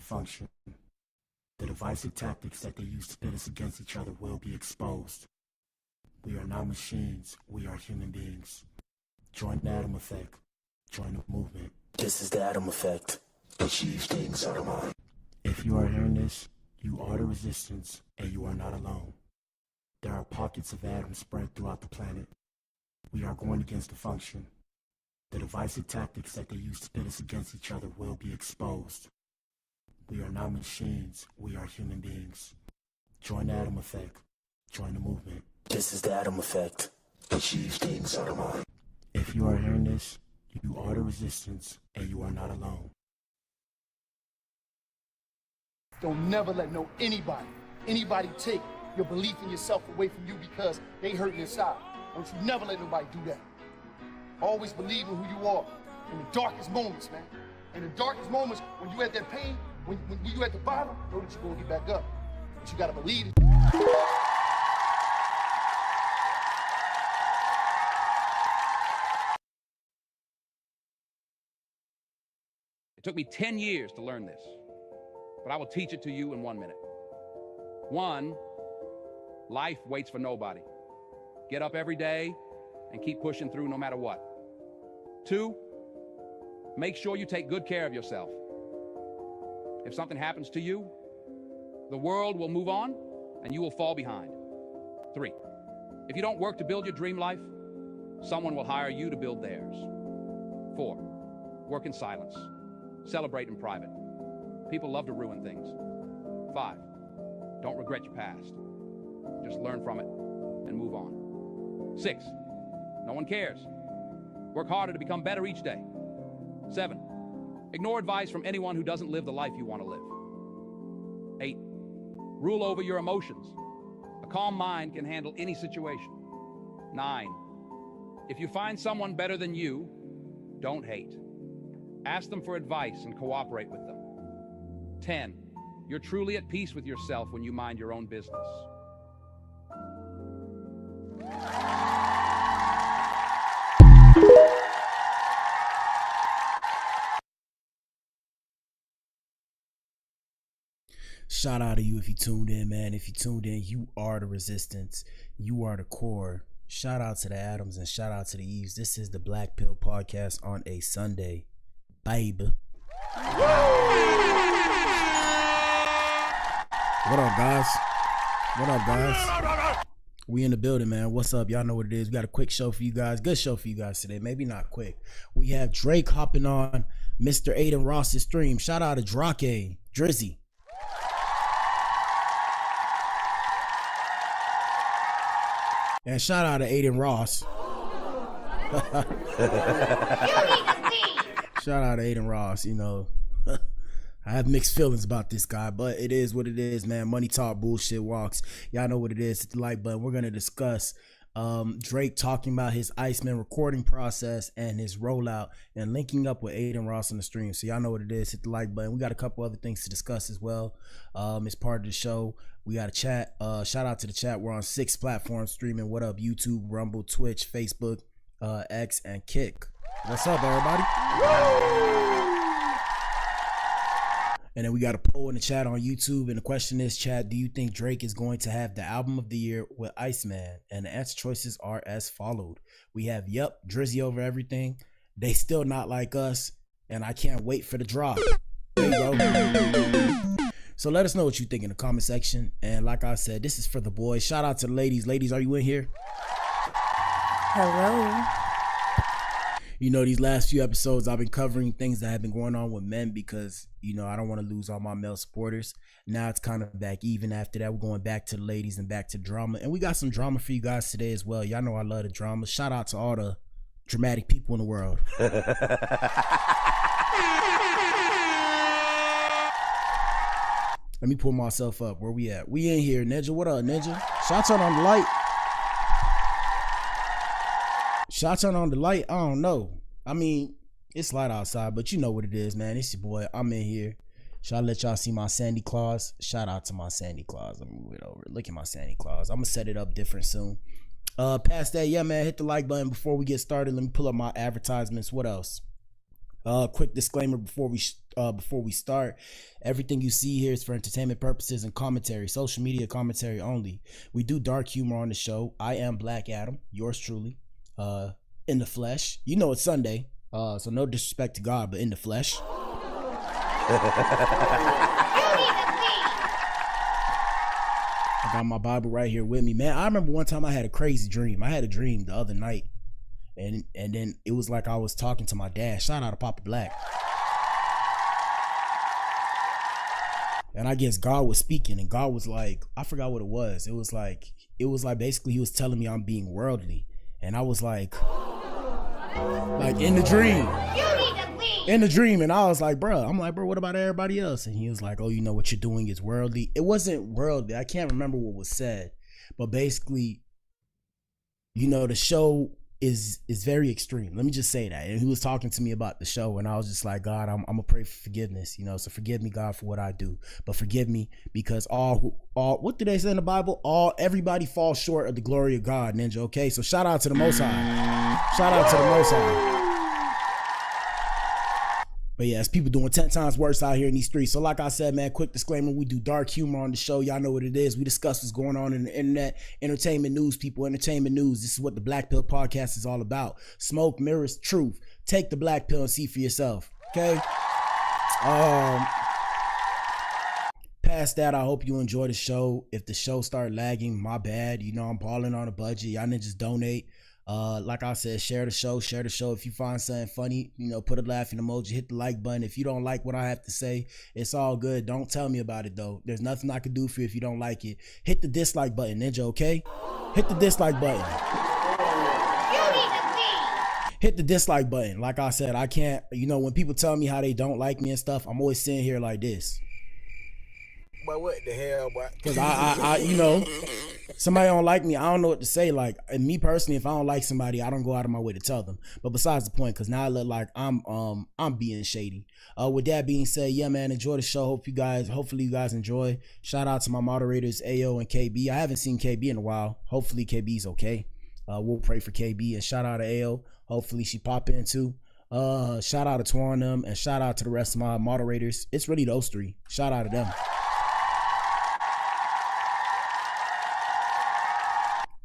function. The divisive tactics that they use to pit us against each other will be exposed. We are not machines, we are human beings. Join the Adam Effect. Join the movement. This is the Adam Effect. Achieve things out of mind. If you are hearing this, you are the resistance, and you are not alone. There are pockets of atoms spread throughout the planet. We are going against the function. The divisive tactics that they use to pit us against each other will be exposed. We are not machines, we are human beings. Join the Adam Effect. Join the movement. This is the Adam Effect. Achieve things out of mind. If you are hearing this, you are the resistance, and you are not alone. Don't never let anybody take your belief in yourself away from you because they hurting inside. Don't you never let nobody do that. Always believe in who you are in the darkest moments, man. In the darkest moments, when you at that pain, when you at the bottom, know that you're gonna get back up. But you gotta believe it. It took me 10 years to learn this, but I will teach it to you in 1 minute. 1, life waits for nobody. Get up every day and keep pushing through no matter what. 2, make sure you take good care of yourself. If something happens to you, the world will move on and you will fall behind. 3, if you don't work to build your dream life, someone will hire you to build theirs. 4, work in silence. Celebrate in private. People love to ruin things. 5, don't regret your past. Just learn from it and move on. 6, no one cares. Work harder to become better each day. 7, ignore advice from anyone who doesn't live the life you want to live. 8, rule over your emotions. A calm mind can handle any situation. 9, if you find someone better than you, don't hate. Ask them for advice and cooperate with them. 10, you're truly at peace with yourself when you mind your own business. Shout out to you if you tuned in, man. If you tuned in, you are the resistance. You are the core. Shout out to the Adams and shout out to the Eves. This is the Blac Pill podcast on a Sunday. Baby. What up, guys? What up, guys? We in the building, man. What's up? Y'all know what it is. We got a quick show for you guys. Good show for you guys today. Maybe not quick. We have Drake hopping on Mr. Adin Ross's stream. Shout out to Drake, Drizzy. And shout out to Adin Ross. Shout out to Adin Ross. You know, I have mixed feelings about this guy, but it is what it is, man. Money talk, bullshit walks. Y'all know what it is. Hit the like button. We're going to discuss Drake talking about his ICEMAN recording process and his rollout and linking up with Adin Ross on the stream. So y'all know what it is. Hit the like button. We got a couple other things to discuss as well. It's part of the show. We got a chat. Shout out to the chat. We're on 6 platforms streaming. What up? YouTube, Rumble, Twitch, Facebook, X, and Kick. What's up, everybody? And then we got a poll in the chat on YouTube. And the question is, chat, do you think Drake is going to have the album of the year with ICEMAN? And the answer choices are as followed. We have, yep, Drizzy over everything. They still not like us. And I can't wait for the drop. There you go. So let us know what you think in the comment section. And like I said, this is for the boys. Shout out to the ladies. Ladies, are you in here? Hello. You know, these last few episodes, I've been covering things that have been going on with men because, you know, I don't want to lose all my male supporters. Now it's kind of back even after that. We're going back to the ladies and back to drama. And we got some drama for you guys today as well. Y'all know I love the drama. Shout out to all the dramatic people in the world. Let me pull myself up. Where we at? We in here, Ninja. What up, Ninja? Shots on the light. Shots on the light. I don't know. I mean, it's light outside, but you know what it is, man. It's your boy. I'm in here. Should I let y'all see my Sandy Claus? Shout out to my Sandy Claus. Let me move it over. Look at my Sandy Claus. I'm gonna set it up different soon. Past that, yeah, man, hit the like button before we get started. Let me pull up my advertisements. What else? Quick disclaimer before we start. Everything you see here is for entertainment purposes and commentary, social media commentary only. We do dark humor on the show. I am Black Adam, yours truly, in the flesh. You know it's Sunday, so no disrespect to God, but in the flesh. I got my Bible right here with me, man. I remember one time I had a crazy dream. I had a dream the other night, and then it was like I was talking to my dad. Shout out to Papa Black. And I guess God was speaking, and God was like, I forgot what it was. It was like basically he was telling me I'm being worldly, and I was like in the dream. In the dream, and I was like, bro, what about everybody else? And he was like, oh, you know what you're doing is worldly. It wasn't worldly. I can't remember what was said, but basically, you know, the show is very extreme. Let me just say that. And he was talking to me about the show, and I was just like, God, I'm gonna pray for forgiveness, you know. So forgive me, God, for what I do, but forgive me because all what do they say in the Bible? Everybody falls short of the glory of God, Ninja. Okay, so shout out to the Most High. Shout out to the Most High. But yeah, it's people doing 10 times worse out here in these streets. So like I said, man, quick disclaimer, we do dark humor on the show. Y'all know what it is. We discuss what's going on in the internet, entertainment news, people, entertainment news. This is what the Blac Pill podcast is all about. Smoke, mirrors, truth. Take the Blac Pill and see for yourself, okay? Past that, I hope you enjoy the show. If the show start lagging, my bad. You know, I'm balling on a budget. Y'all niggas donate. Like I said, share the show. If you find something funny, you know, put a laughing emoji, hit the like button. If you don't like what I have to say, it's all good. Don't tell me about it though. There's nothing I can do for you if you don't like it. Hit the dislike button, Ninja, okay? Hit the dislike button. Hit the dislike button. Like I said, I can't, you know, when people tell me how they don't like me and stuff, I'm always sitting here like this. But what the hell, boy? Because I, you know, somebody don't like me, I don't know what to say. Like, and me personally, if I don't like somebody, I don't go out of my way to tell them. But besides the point, because now I look like I'm being shady. With that being said, yeah, man, enjoy the show. Hopefully you guys enjoy. Shout out to my moderators, AO and KB. I haven't seen KB in a while. Hopefully KB's okay. We'll pray for KB, and shout out to AO. Hopefully she pop in too. Shout out to Twan them, and shout out to the rest of my moderators. It's really those three. Shout out to them.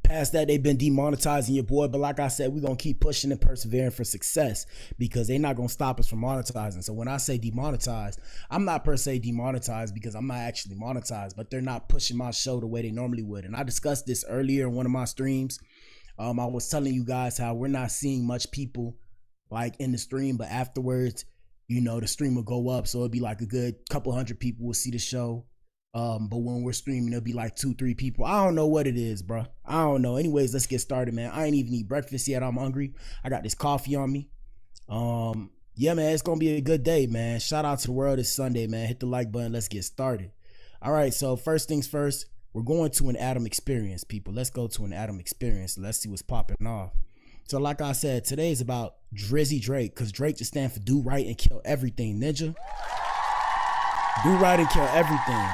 Past that, they've been demonetizing your boy, but like I said, we're gonna keep pushing and persevering for success because they're not gonna stop us from monetizing. So when I say demonetized, I'm not per se demonetized because I'm not actually monetized, but they're not pushing my show the way they normally would. And I discussed this earlier in one of my streams. I was telling you guys how we're not seeing much people like in the stream, but afterwards, you know, the stream will go up, so it'll be like a good couple hundred people will see the show. But when we're streaming, it'll be like 2-3 people. I don't know what it is, bro. I don't know. Anyways, let's get started, man. I ain't even eat breakfast yet. I'm hungry. I got this coffee on me. Yeah, man, it's gonna be a good day, man. Shout out to the world. It's Sunday, man. Hit the like button. Let's get started. All right, so first things first, we're going to an Adam experience, people. Let's go to an Adam experience. Let's see what's popping off. So like I said, today is about Drizzy Drake, because Drake just stands for do right and kill everything, Ninja. Do right and kill everything.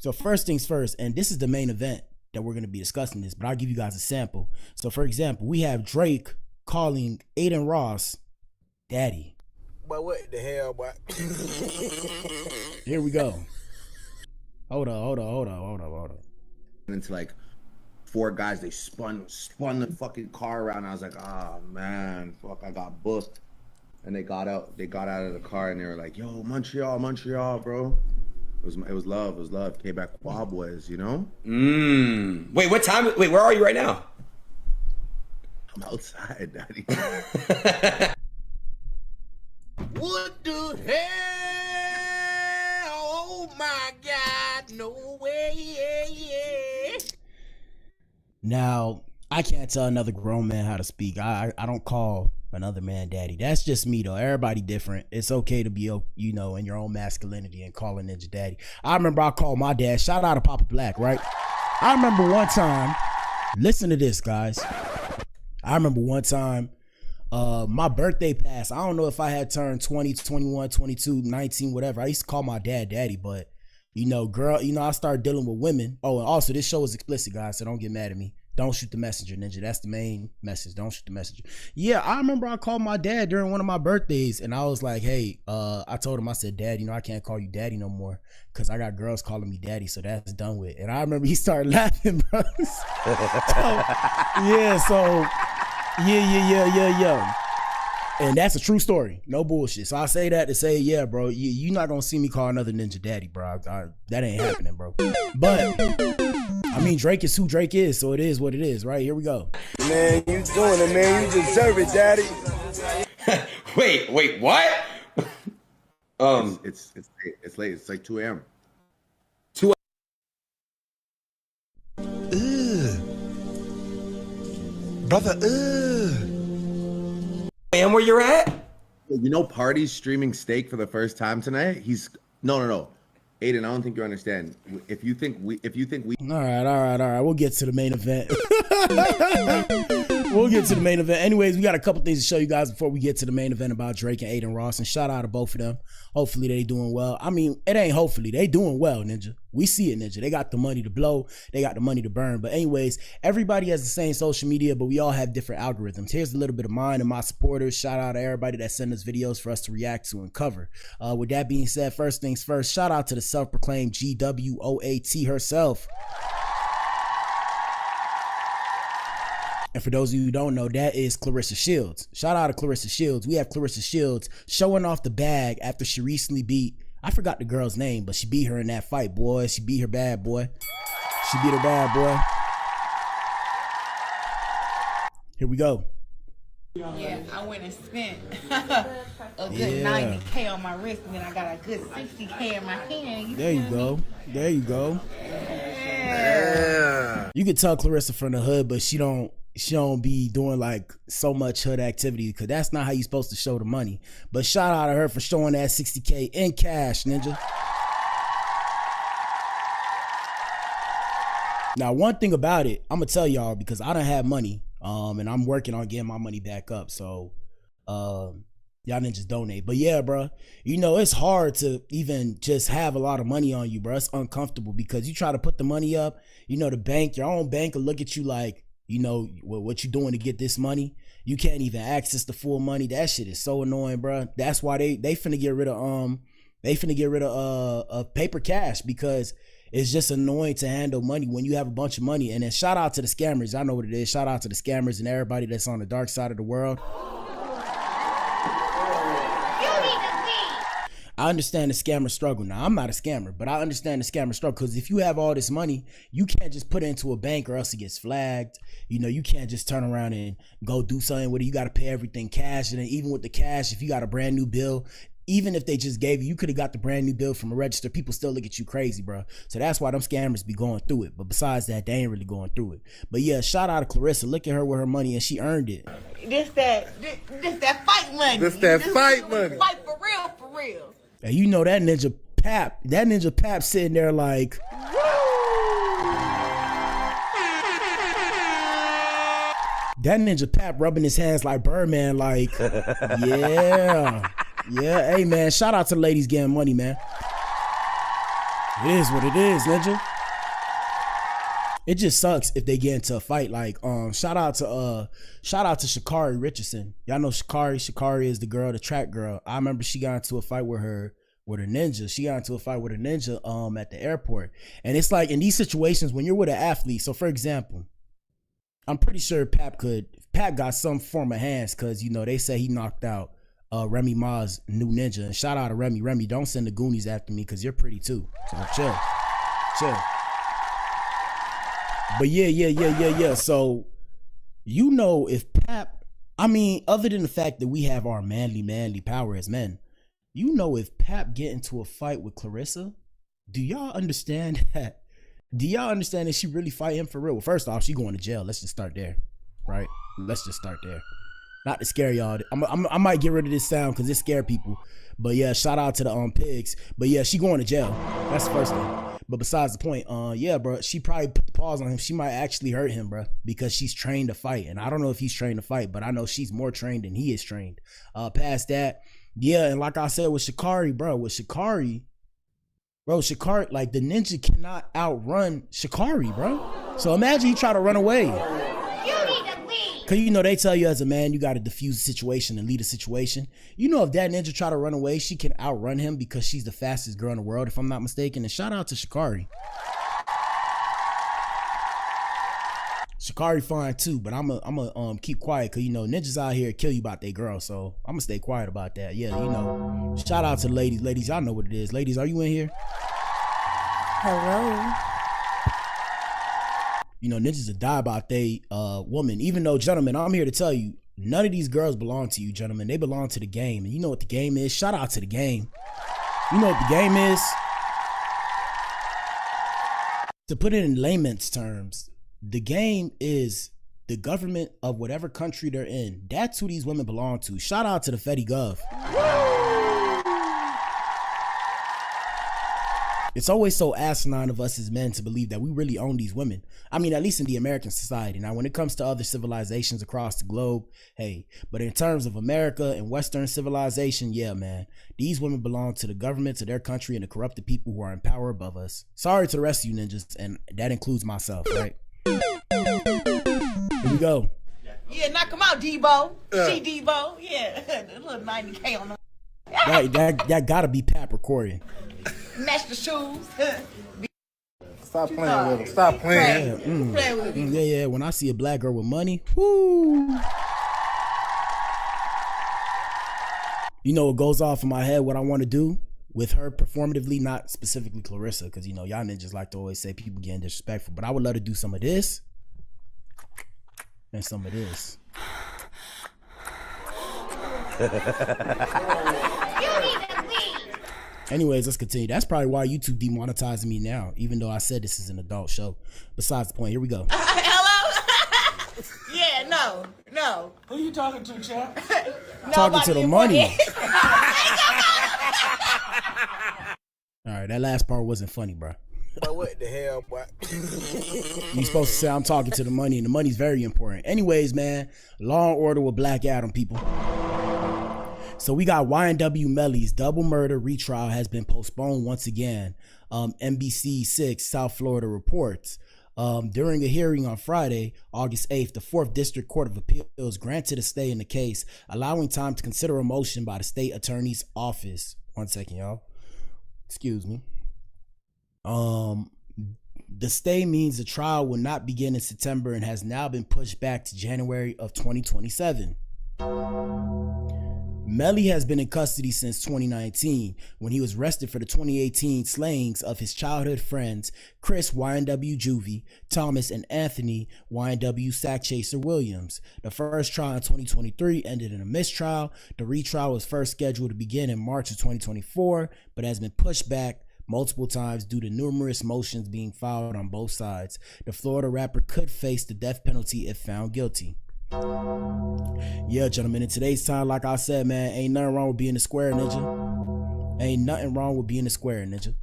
So first things first, and this is the main event that we're going to be discussing this, but I'll give you guys a sample. So for example, we have Drake calling Adin Ross daddy. But what the hell, boy? Here we go. Hold on. Into like 4 guys, they spun the fucking car around. I was like, oh man, fuck, I got booked. And they got out of the car and they were like, yo, Montreal, bro. It was love. Quebec Boys, you know? Wait, where are you right now? I'm outside, daddy. What the hell? Oh my God, no way. Now, I can't tell another grown man how to speak. I don't call another man daddy. That's just me though. Everybody different. It's okay to be, you know, in your own masculinity and calling Ninja daddy. I remember I called my dad. Shout out to Papa Black, right? I remember one time, listen to this, guys. I remember one time, my birthday passed. I don't know if I had turned 20, 21, 22, 19, whatever. I used to call my dad daddy, but you know, I started dealing with women. Oh, and also this show is explicit, guys, so don't get mad at me. Don't shoot the messenger, Ninja. That's the main message. Don't shoot the messenger. Yeah, I remember I called my dad during one of my birthdays, and I was like, hey, I told him, I said, Dad, you know, I can't call you daddy no more because I got girls calling me daddy, so that's done with. And I remember he started laughing, bro. Yeah. And that's a true story. No bullshit. So I say that to say, yeah, bro, you're not going to see me call another ninja daddy, bro. That ain't happening, bro. But, I mean, Drake is who Drake is, so it is what it is, right? Here we go. Man, you doing it, man. You deserve it, daddy. Wait, what? It's late. It's like 2 a.m. Brother, And where you're at? You know, Party's streaming steak for the first time tonight. He's no. Adin, I don't think you understand. If you think we All right. We'll get to the main event. Anyways, we got a couple things to show you guys before we get to the main event about Drake and Adin Ross. And shout out to both of them. Hopefully they doing well. I mean, it ain't hopefully. They doing well, Ninja. We see it, Ninja. They got the money to blow. They got the money to burn. But anyways, everybody has the same social media, but we all have different algorithms. Here's a little bit of mine and my supporters. Shout out to everybody that send us videos for us to react to and cover. With that being said, first things first, shout out to the self-proclaimed GWOAT herself. And for those of you who don't know, that is Clarissa Shields. Shout out to Clarissa Shields. We have Clarissa Shields showing off the bag after she recently beat, I forgot the girl's name, but she beat her in that fight, boy. She beat her bad, boy. Here we go. Yeah, I went and spent a good 90K on my wrist, and then I got a good 60K in my hand. There you go. Yeah. You can tell Clarissa from the hood, but she don't be doing like so much hood activity because that's not how you supposed to show the money. But shout out to her for showing that 60K in cash, Ninja. Now, one thing about it, I'm gonna tell y'all because I don't have money, and I'm working on getting my money back up. So, y'all ninjas donate. But yeah, bro, you know, it's hard to even just have a lot of money on you, bro. It's uncomfortable because you try to put the money up, you know, the bank, your own bank will look at you like, you know, what you doing to get this money. You can't even access the full money. That shit is so annoying, bro. That's why they finna get rid of paper cash because it's just annoying to handle money when you have a bunch of money. And then shout out to the scammers. I know what it is. Shout out to the scammers and everybody that's on the dark side of the world. I understand the scammer struggle. Now, I'm not a scammer, but I understand the scammer struggle because if you have all this money, you can't just put it into a bank or else it gets flagged. You know, you can't just turn around and go do something with it. You got to pay everything cash. And then even with the cash, if you got a brand new bill, even if they just gave you could have got the brand new bill from a register, people still look at you crazy, bro. So that's why them scammers be going through it. But besides that, they ain't really going through it. But yeah, shout out to Clarissa. Look at her with her money and she earned it. This that fight money. This fight money. Fight for real. And you know that Ninja Pap sitting there like, that Ninja Pap rubbing his hands like Birdman, like, yeah. Hey man, shout out to the ladies getting money, man. It is what it is, Ninja. It just sucks if they get into a fight. Like, shout out to Sha'Carri Richardson. Y'all know Sha'Carri. Sha'Carri is the girl, the track girl. I remember she got into a fight with a ninja. She got into a fight with a ninja at the airport. And it's like in these situations when you're with an athlete. So for example, I'm pretty sure Pap got some form of hands because you know they say he knocked out Remy Ma's new ninja. And shout out to Remy. Remy, don't send the Goonies after me because you're pretty too. So chill. But yeah. So, you know, if Pap, I mean, other than the fact that we have our manly power as men, you know, if Pap get into a fight with Clarissa, do y'all understand that? Do y'all understand that she really fight him for real? Well, first off, she going to jail. Let's just start there, right? Let's just start there. Not to scare y'all. I might get rid of this sound because it scare people. But yeah, shout out to the pigs. But yeah, she going to jail. That's the first thing. But besides the point, yeah, bro, she probably put the pause on him. She might actually hurt him, bro, because she's trained to fight. And I don't know if he's trained to fight, but I know she's more trained than he is trained. Past that, yeah, and like I said with Sha'Carri, like the ninja cannot outrun Sha'Carri, bro. So imagine he try to run away. You need to leave. Cause you know they tell you as a man you gotta diffuse the situation and lead a situation. You know if that ninja try to run away, she can outrun him because she's the fastest girl in the world, if I'm not mistaken. And shout out to Shikari. Shikari fine too, but I'm a keep quiet because you know ninjas out here kill you about their girl, so I'm gonna stay quiet about that. Yeah, you know. Shout out to the ladies. Ladies, y'all know what it is. Ladies, are you in here? Hello. You know, ninjas will die about they woman. Even though, gentlemen, I'm here to tell you, none of these girls belong to you, gentlemen. They belong to the game. And you know what the game is? Shout out to the game. You know what the game is? To put it in layman's terms, the game is the government of whatever country they're in. That's who these women belong to. Shout out to the Fetty Gov. It's always so asinine of us as men to believe that we really own these women. I mean, at least in the American society. Now, when it comes to other civilizations across the globe, hey, but in terms of America and Western civilization, yeah, man, these women belong to the government, to their country, and the corrupted people who are in power above us. Sorry to the rest of you ninjas, and that includes myself, right? Here we go. Yeah, knock him out, Debo. See Debo? Yeah, a little 90K on him. That gotta be Pap recording. Match the shoes. Stop playing with him. Stop playing. Yeah, Play with him. yeah. When I see a black girl with money, whoo. You know what goes off in my head, what I want to do with her performatively, not specifically Clarissa, because, you know, y'all ninjas like to always say people getting disrespectful, but I would love to do some of this and some of this. Anyways, let's continue. That's probably why YouTube demonetizing me now, even though I said this is an adult show. Besides the point, here we go. Hello? Yeah, no. Who you talking to, champ? Talking to the money. All right, that last part wasn't funny, bro. But what the hell, boy? You supposed to say I'm talking to the money, and the money's very important. Anyways, man, Law and Order with Black Adam, people. So we got YNW Melly's double murder retrial has been postponed once again. NBC 6 South Florida reports. During a hearing on Friday, August 8th, the 4th District Court of Appeals granted a stay in the case, allowing time to consider a motion by the state attorney's office. One second, y'all. Excuse me. The stay means the trial will not begin in September and has now been pushed back to January of 2027. Melly has been in custody since 2019 when he was arrested for the 2018 slayings of his childhood friends Chris YNW Juvie, Thomas, and Anthony YNW Sackchaser Williams. The first trial in 2023 ended in a mistrial. The retrial was first scheduled to begin in March of 2024, but has been pushed back multiple times due to numerous motions being filed on both sides. The Florida rapper could face the death penalty if found guilty. Yeah, gentlemen, in today's time, like I said, man, ain't nothing wrong with being a square, ninja. Ain't nothing wrong with being a square, ninja.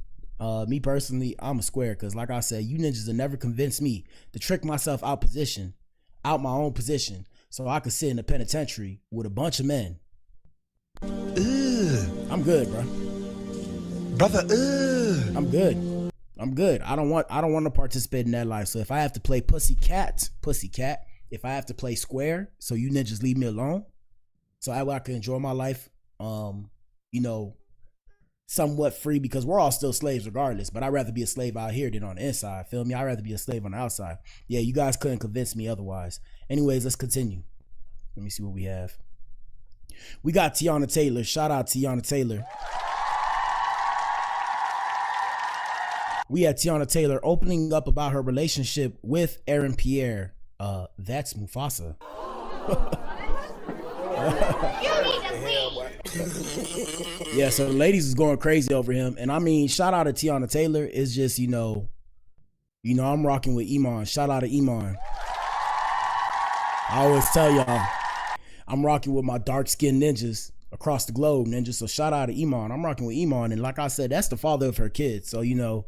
Me personally, I'm a square because, like I said, you ninjas will never convince me to trick myself out my own position, so I could sit in the penitentiary with a bunch of men. I'm good, bro. Brother, I'm good. I don't want to participate in that life. So if I have to play pussycat. If I have to play square, so you ninjas leave me alone, so I can enjoy my life, you know, somewhat free, because we're all still slaves regardless, but I'd rather be a slave out here than on the inside, feel me? I'd rather be a slave on the outside. Yeah, you guys couldn't convince me otherwise. Anyways, let's continue. Let me see what we have. We got Tiana Taylor. Shout out Tiana Taylor. We had Tiana Taylor opening up about her relationship with Aaron Pierre. That's Mufasa. Yeah, so the ladies is going crazy over him. And I mean, shout out to Tiana Taylor. It's just, you know, I'm rocking with Iman. Shout out to Iman. I always tell y'all, I'm rocking with my dark-skinned ninjas across the globe, ninjas. So shout out to Iman. I'm rocking with Iman. And like I said, that's the father of her kids. So, you know,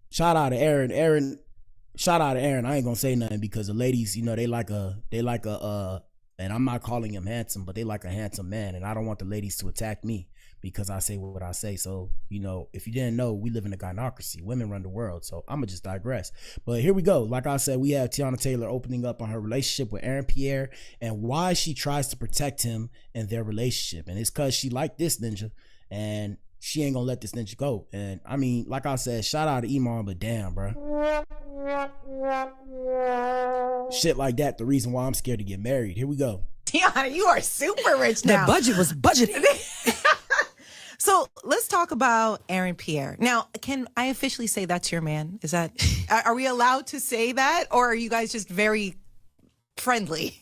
shout out to Aaron. Shout out to Aaron. I ain't gonna say nothing because the ladies, you know, they like a, and I'm not calling him handsome, but they like a handsome man, and I don't want the ladies to attack me. because I say what I say. So, you know, if you didn't know, we live in a gynocracy. Women run the world. So I'm going to just digress. But here we go. Like I said, we have Teyana Taylor opening up on her relationship with Aaron Pierre and why she tries to protect him in their relationship. And it's because she liked this ninja and she ain't gonna let this ninja go. And I mean, like I said, shout out to ICEMAN, but damn, bro. Shit like that, the reason why I'm scared to get married. Here we go. Teyana, you are super rich now. The budget was budgeted. So let's talk about Aaron Pierre. Now, can I officially say that's your man? Is that, are we allowed to say that? Or are you guys just very friendly?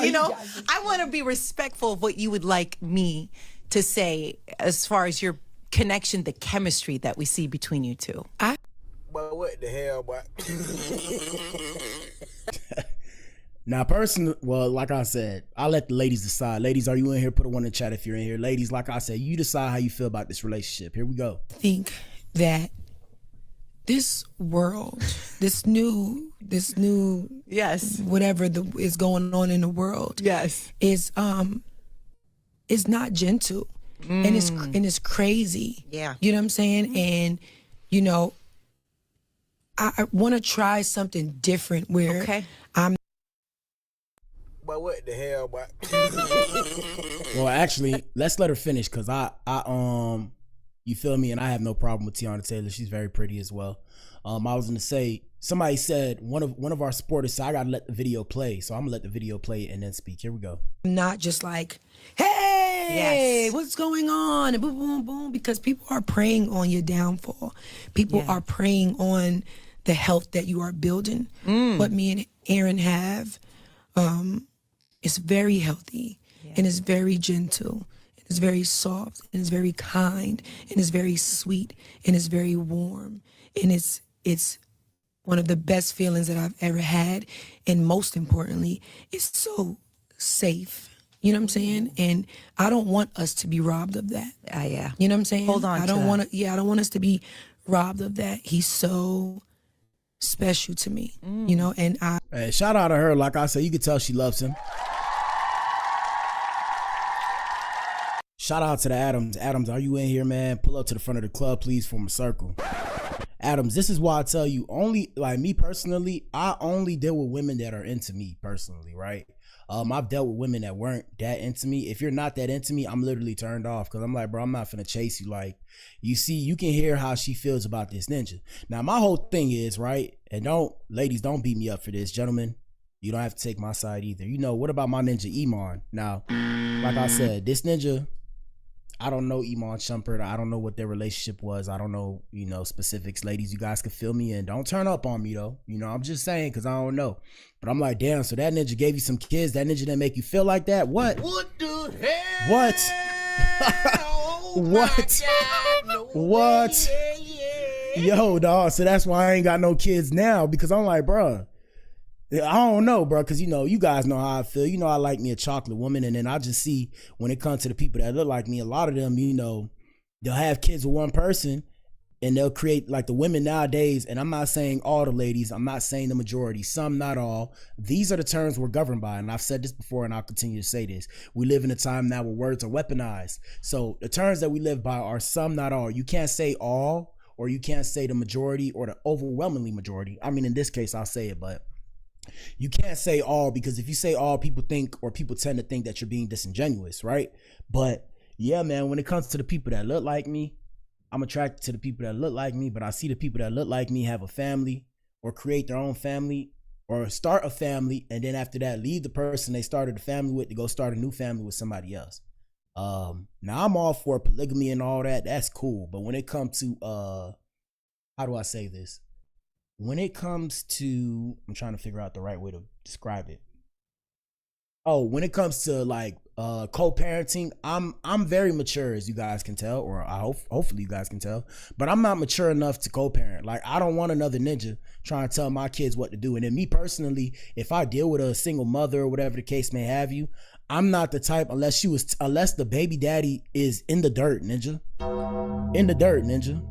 You know, I want to be respectful of what you would like me to say as far as your connection, the chemistry that we see between you two. But what the hell, boy? Now, personally, well, like I said, I'll let the ladies decide. Ladies, are you in here? Put a one in the chat if you're in here. Ladies, like I said, you decide how you feel about this relationship. Here we go. I think that this world, this new Yes. whatever is going on in the world, Yes. is not gentle, and it's crazy. Yeah. You know what I'm saying? And you know, I want to try something different where I'm. But what the hell, boy? Well, actually, let's let her finish because you feel me, and I have no problem with Teyana Taylor. She's very pretty as well. I was gonna say, somebody said one of our supporters said I gotta let the video play, so I'm gonna let the video play and then speak. Here we go. Not just like, hey, Yes. what's going on? And boom, boom, boom, because people are preying on your downfall. People are preying on the health that you are building. What me and Aaron have, is very healthy and it's very gentle. It's very soft and it's very kind and it's very sweet and it's very warm. And it's one of the best feelings that I've ever had. And most importantly, it's so safe. You know what I'm saying? And I don't want us to be robbed of that. Yeah. You know what I'm saying? Hold on I to don't that. want to. Yeah, I don't want us to be robbed of that. He's so special to me. You know, and Hey, shout out to her. Like I said, you can tell she loves him. Shout out to the Adams. Adams, are you in here, man? Pull up to the front of the club, please, form a circle. Adams, this is why I tell you, only, like me personally, I only deal with women that are into me personally, right? I've dealt with women that weren't that into me. If you're not that into me, I'm literally turned off because I'm like, bro, I'm not finna chase you. Like, you see, you can hear how she feels about this ninja. Now, my whole thing is, right, and ladies, don't beat me up for this. Gentlemen, you don't have to take my side either. You know, what about my ninja ICEMAN? Now, like I said, this ninja, I don't know ICEMAN Shumpert. I don't know what their relationship was. I don't know, you know, specifics. Ladies, you guys can fill me in. Don't turn up on me, though. You know, I'm just saying because I don't know. But I'm like, damn, so that ninja gave you some kids. That ninja didn't make you feel like that? What? What the hell? What? What? What? Yo, dog. So that's why I ain't got no kids now because I'm like, bruh. I don't know, bro, because, you know, you guys know how I feel. You know, I like me a chocolate woman. And then I just see when it comes to the people that look like me, a lot of them, you know, they'll have kids with one person and they'll create like the women nowadays. And I'm not saying all the ladies. I'm not saying the majority. Some, not all. These are the terms we're governed by. And I've said this before and I'll continue to say this. We live in a time now where words are weaponized. So the terms that we live by are some, not all. You can't say all or you can't say the majority or the overwhelmingly majority. I mean, in this case, I'll say it, but you can't say all because if you say all, people think or people tend to think that you're being disingenuous, right? But yeah, man, when it comes to the people that look like me, I'm attracted to the people that look like me, but I see the people that look like me have a family or create their own family or start a family. And then after that, leave the person they started the family with to go start a new family with somebody else. Now I'm all for polygamy and all that. That's cool. But when it comes to, how do I say this? When it comes to, I'm trying to figure out the right way to describe it. Oh, when it comes to like co-parenting, I'm very mature, as you guys can tell, or hopefully you guys can tell. But I'm not mature enough to co-parent. Like, I don't want another ninja trying to tell my kids what to do. And then me personally, if I deal with a single mother or whatever the case may have you, I'm not the type unless the baby daddy is in the dirt, ninja. In the dirt, ninja.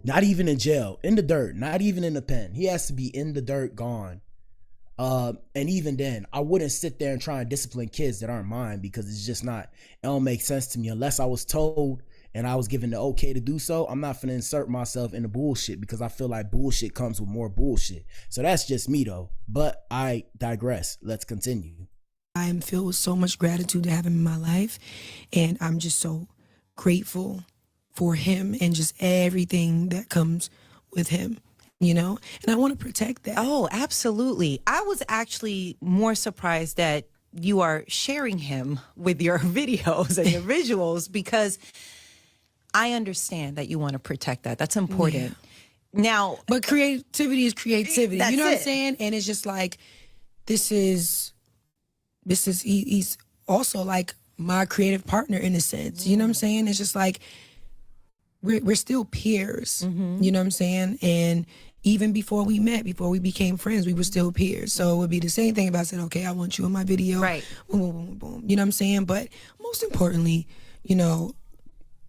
Not even in jail, in the dirt, not even in the pen. He has to be in the dirt, gone. And even then, I wouldn't sit there and try and discipline kids that aren't mine, because it's just not, it don't make sense to me unless I was told and I was given the okay to do so. I'm not finna insert myself in the bullshit, because I feel like bullshit comes with more bullshit. So that's just me though, but I digress. Let's continue. I am filled with so much gratitude to have him in my life, and I'm just so grateful for him and just everything that comes with him, you know? And I want to protect that. Oh, absolutely. I was actually more surprised that you are sharing him with your videos and your visuals, because I understand that you want to protect that. That's important. Yeah. Now, but creativity is creativity. You know what I'm it. saying? And it's just like, he's also like my creative partner in a sense. You know what I'm saying? It's just like, we're still peers. You know what I'm saying? And even before we met, before we became friends, we were still peers. So it would be the same thing if I said, okay, I want you in my video. Right. Boom, boom, boom, boom. You know what I'm saying? But most importantly, you know,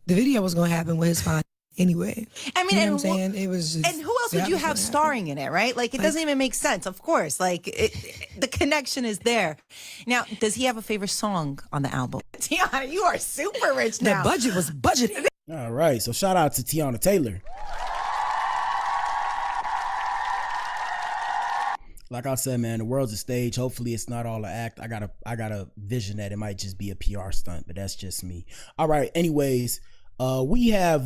the video was going to happen with his fine anyway. I mean, you know what I'm saying? It was just, and who else would you have starring in it, right? Like, it doesn't even make sense, of course. Like, the connection is there. Now, does he have a favorite song on the album? Tiana, you are super rich now. The budget was budgeted. All right, so shout out to Tiana Taylor. Like I said, man, the world's a stage. Hopefully it's not all an act. I got a vision that it might just be a PR stunt, but that's just me. All right, anyways, we have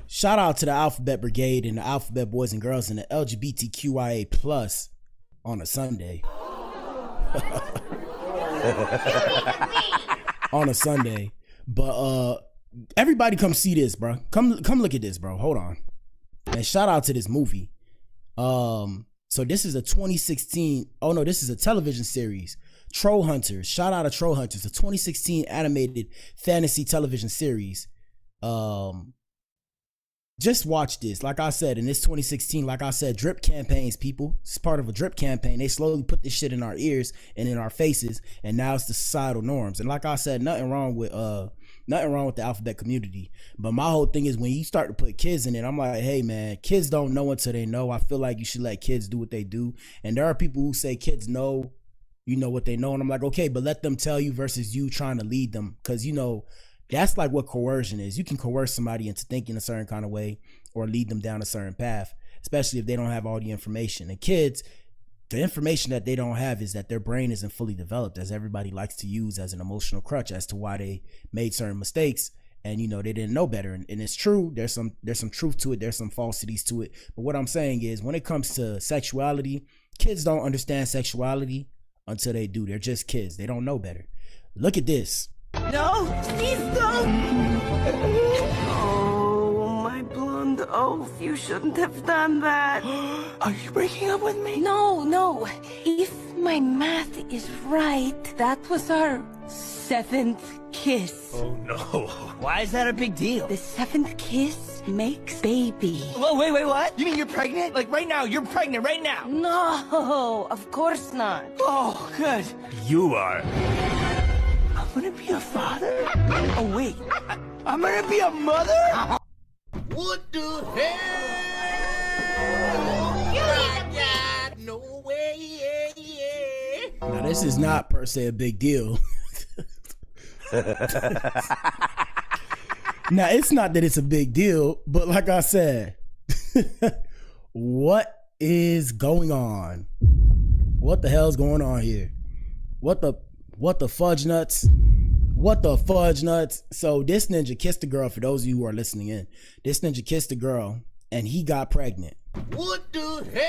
shout out to the Alphabet Brigade and the Alphabet Boys and Girls and the LGBTQIA plus on a Sunday. On a Sunday. But everybody come see this, bro. Come look at this, bro. Hold on. And shout out to this movie. So this is a 2016, this is a television series, Troll Hunters. Shout out to Troll Hunters, a 2016 animated fantasy television series. Just watch this. Like I said, in this 2016, like I said, drip campaigns, people. It's part of a drip campaign. They slowly put this shit in our ears and in our faces, and now it's the societal norms. And like I said, nothing wrong with the alphabet community. But my whole thing is, when you start to put kids in it, I'm like, hey man, kids don't know until they know. I feel like you should let kids do what they do. And there are people who say kids know, you know what they know. And I'm like, okay, but let them tell you versus you trying to lead them. Cause you know, that's like what coercion is. You can coerce somebody into thinking a certain kind of way or lead them down a certain path, especially if they don't have all the information. And kids, the information that they don't have is that their brain isn't fully developed, as everybody likes to use as an emotional crutch as to why they made certain mistakes. And you know, they didn't know better. And it's true. There's some truth to it. There's some falsities to it. But what I'm saying is, when it comes to sexuality, kids don't understand sexuality until they do. They're just kids. They don't know better. Look at this. No, please don't. Oh, my blonde oaf, you shouldn't have done that. Are you breaking up with me? No. If my math is right, that was our 7th kiss. Oh no. Why is that a big deal? The 7th kiss makes baby. Whoa, wait, what? You mean you're pregnant? Like right now, you're pregnant right now. No, of course not. Oh, good. You are. I'm gonna be a father? Oh, wait. I'm gonna be a mother? What the hell? No way. Now, this is not per se a big deal. Now, it's not that it's a big deal, but like I said, what is going on? What the hell's going on here? What the fudge nuts? What the fudge nuts? So this ninja kissed a girl, for those of you who are listening in. This ninja kissed a girl and he got pregnant. What the hell?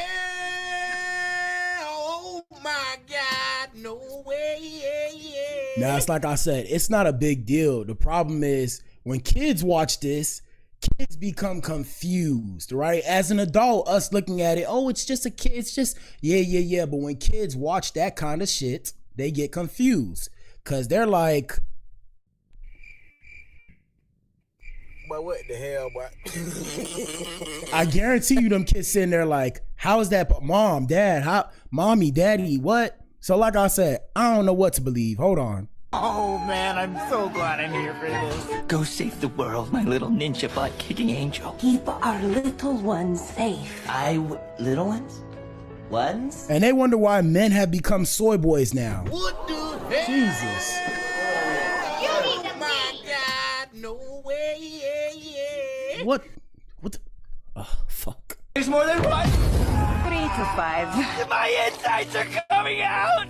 Oh my God, no way. Now, it's like I said, it's not a big deal. The problem is, when kids watch this, kids become confused, right? As an adult, us looking at it, oh, it's just a kid. It's just, yeah. But when kids watch that kind of shit, they get confused. Because they're like, But what the hell, boy? I guarantee you them kids sitting there like, how is that? Mom, dad, mommy, daddy, what? So like I said, I don't know what to believe. Hold on. Oh man, I'm so glad I'm here for this. Go save the world, my little ninja butt kicking angel. Keep our little ones safe. Little ones? Ones? And they wonder why men have become soy boys now. What the hell? Jesus. No way, yeah. What? The? Oh, fuck. There's more than one. 3 to 5. My insides are coming out.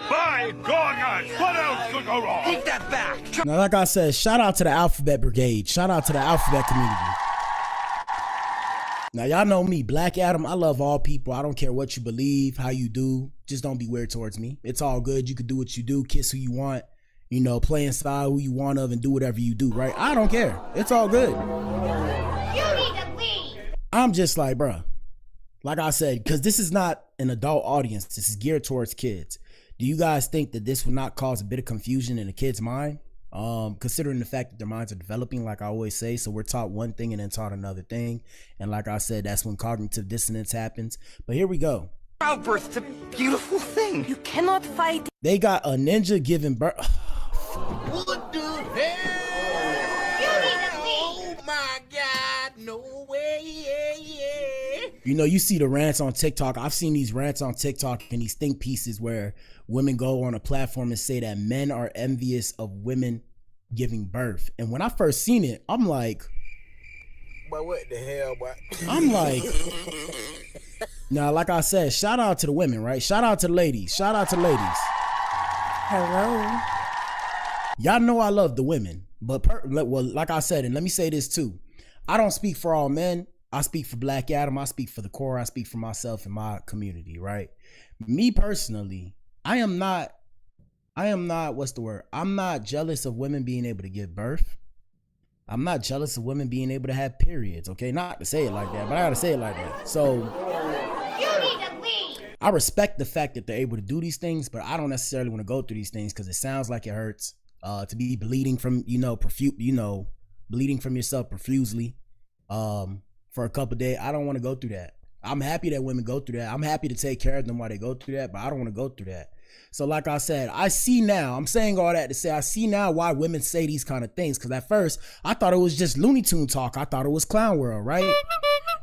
By God, what else could go wrong? Take that back. Now, like I said, shout out to the Alphabet Brigade. Shout out to the Alphabet community. Now, y'all know me, Black Adam. I love all people. I don't care what you believe, how you do. Just don't be weird towards me. It's all good. You can do what you do, kiss who you want, you know, play inside who you want of, and do whatever you do, right? I don't care. It's all good. You need to leave. I'm just like, bruh, like I said, because this is not an adult audience. This is geared towards kids. Do you guys think that this would not cause a bit of confusion in a kid's mind? Considering the fact that their minds are developing, like I always say, so we're taught one thing and then taught another thing. And like I said, that's when cognitive dissonance happens. But here we go. Childbirth's a beautiful thing. You cannot fight. They got a ninja giving birth. What the hell? You need to leave. Oh my God, no way, yeah. You know, you see the rants on TikTok. I've seen these rants on TikTok and these think pieces where women go on a platform and say that men are envious of women giving birth. And when I first seen it, I'm like, But what the hell, boy? I'm like, now, like I said, shout out to the women, right? Shout out to the ladies. Shout out to the ladies. Hello. Y'all know I love the women, but well, like I said, and let me say this too. I don't speak for all men. I speak for Black Adam. I speak for the core. I speak for myself and my community, right? Me personally, I am not, what's the word? I'm not jealous of women being able to give birth. I'm not jealous of women being able to have periods, okay? Not to say it like that, but I gotta say it like that. So, You need to leave. I respect the fact that they're able to do these things, but I don't necessarily want to go through these things because it sounds like it hurts. To be bleeding from, bleeding from yourself profusely, for a couple of days. I don't want to go through that. I'm happy that women go through that. I'm happy to take care of them while they go through that, but I don't want to go through that. So like I said, I see now, I'm saying all that to say, I see now why women say these kind of things. Because at first, I thought it was just Looney Tune talk. I thought it was Clown World, right?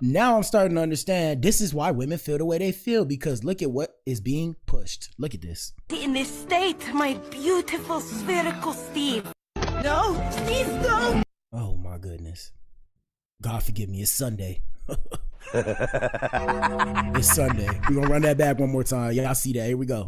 Now I'm starting to understand this is why women feel the way they feel, because look at what is being pushed. Look at this. In this state, my beautiful spherical Steve. No, please don't. Oh my goodness. God forgive me, it's Sunday. It's Sunday. We're gonna run that back one more time. Y'all see that? Here we go.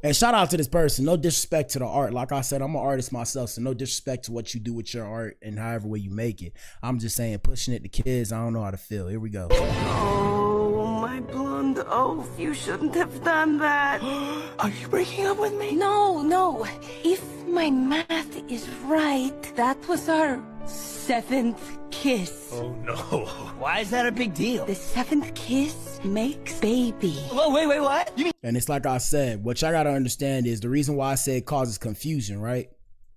And shout out to this person. No disrespect to the art. Like I said, I'm an artist myself, so no disrespect to what you do with your art and however way you make it. I'm just saying, pushing it to kids, I don't know how to feel. Here we go. Oh, my blonde oaf. You shouldn't have done that. Are you breaking up with me? No. If my math is right, that was our 7th kiss. Oh no. Why is that a big deal? The 7th kiss makes baby. Oh, wait, what? You mean And it's like I said, what y'all gotta understand is the reason why I say it causes confusion, right?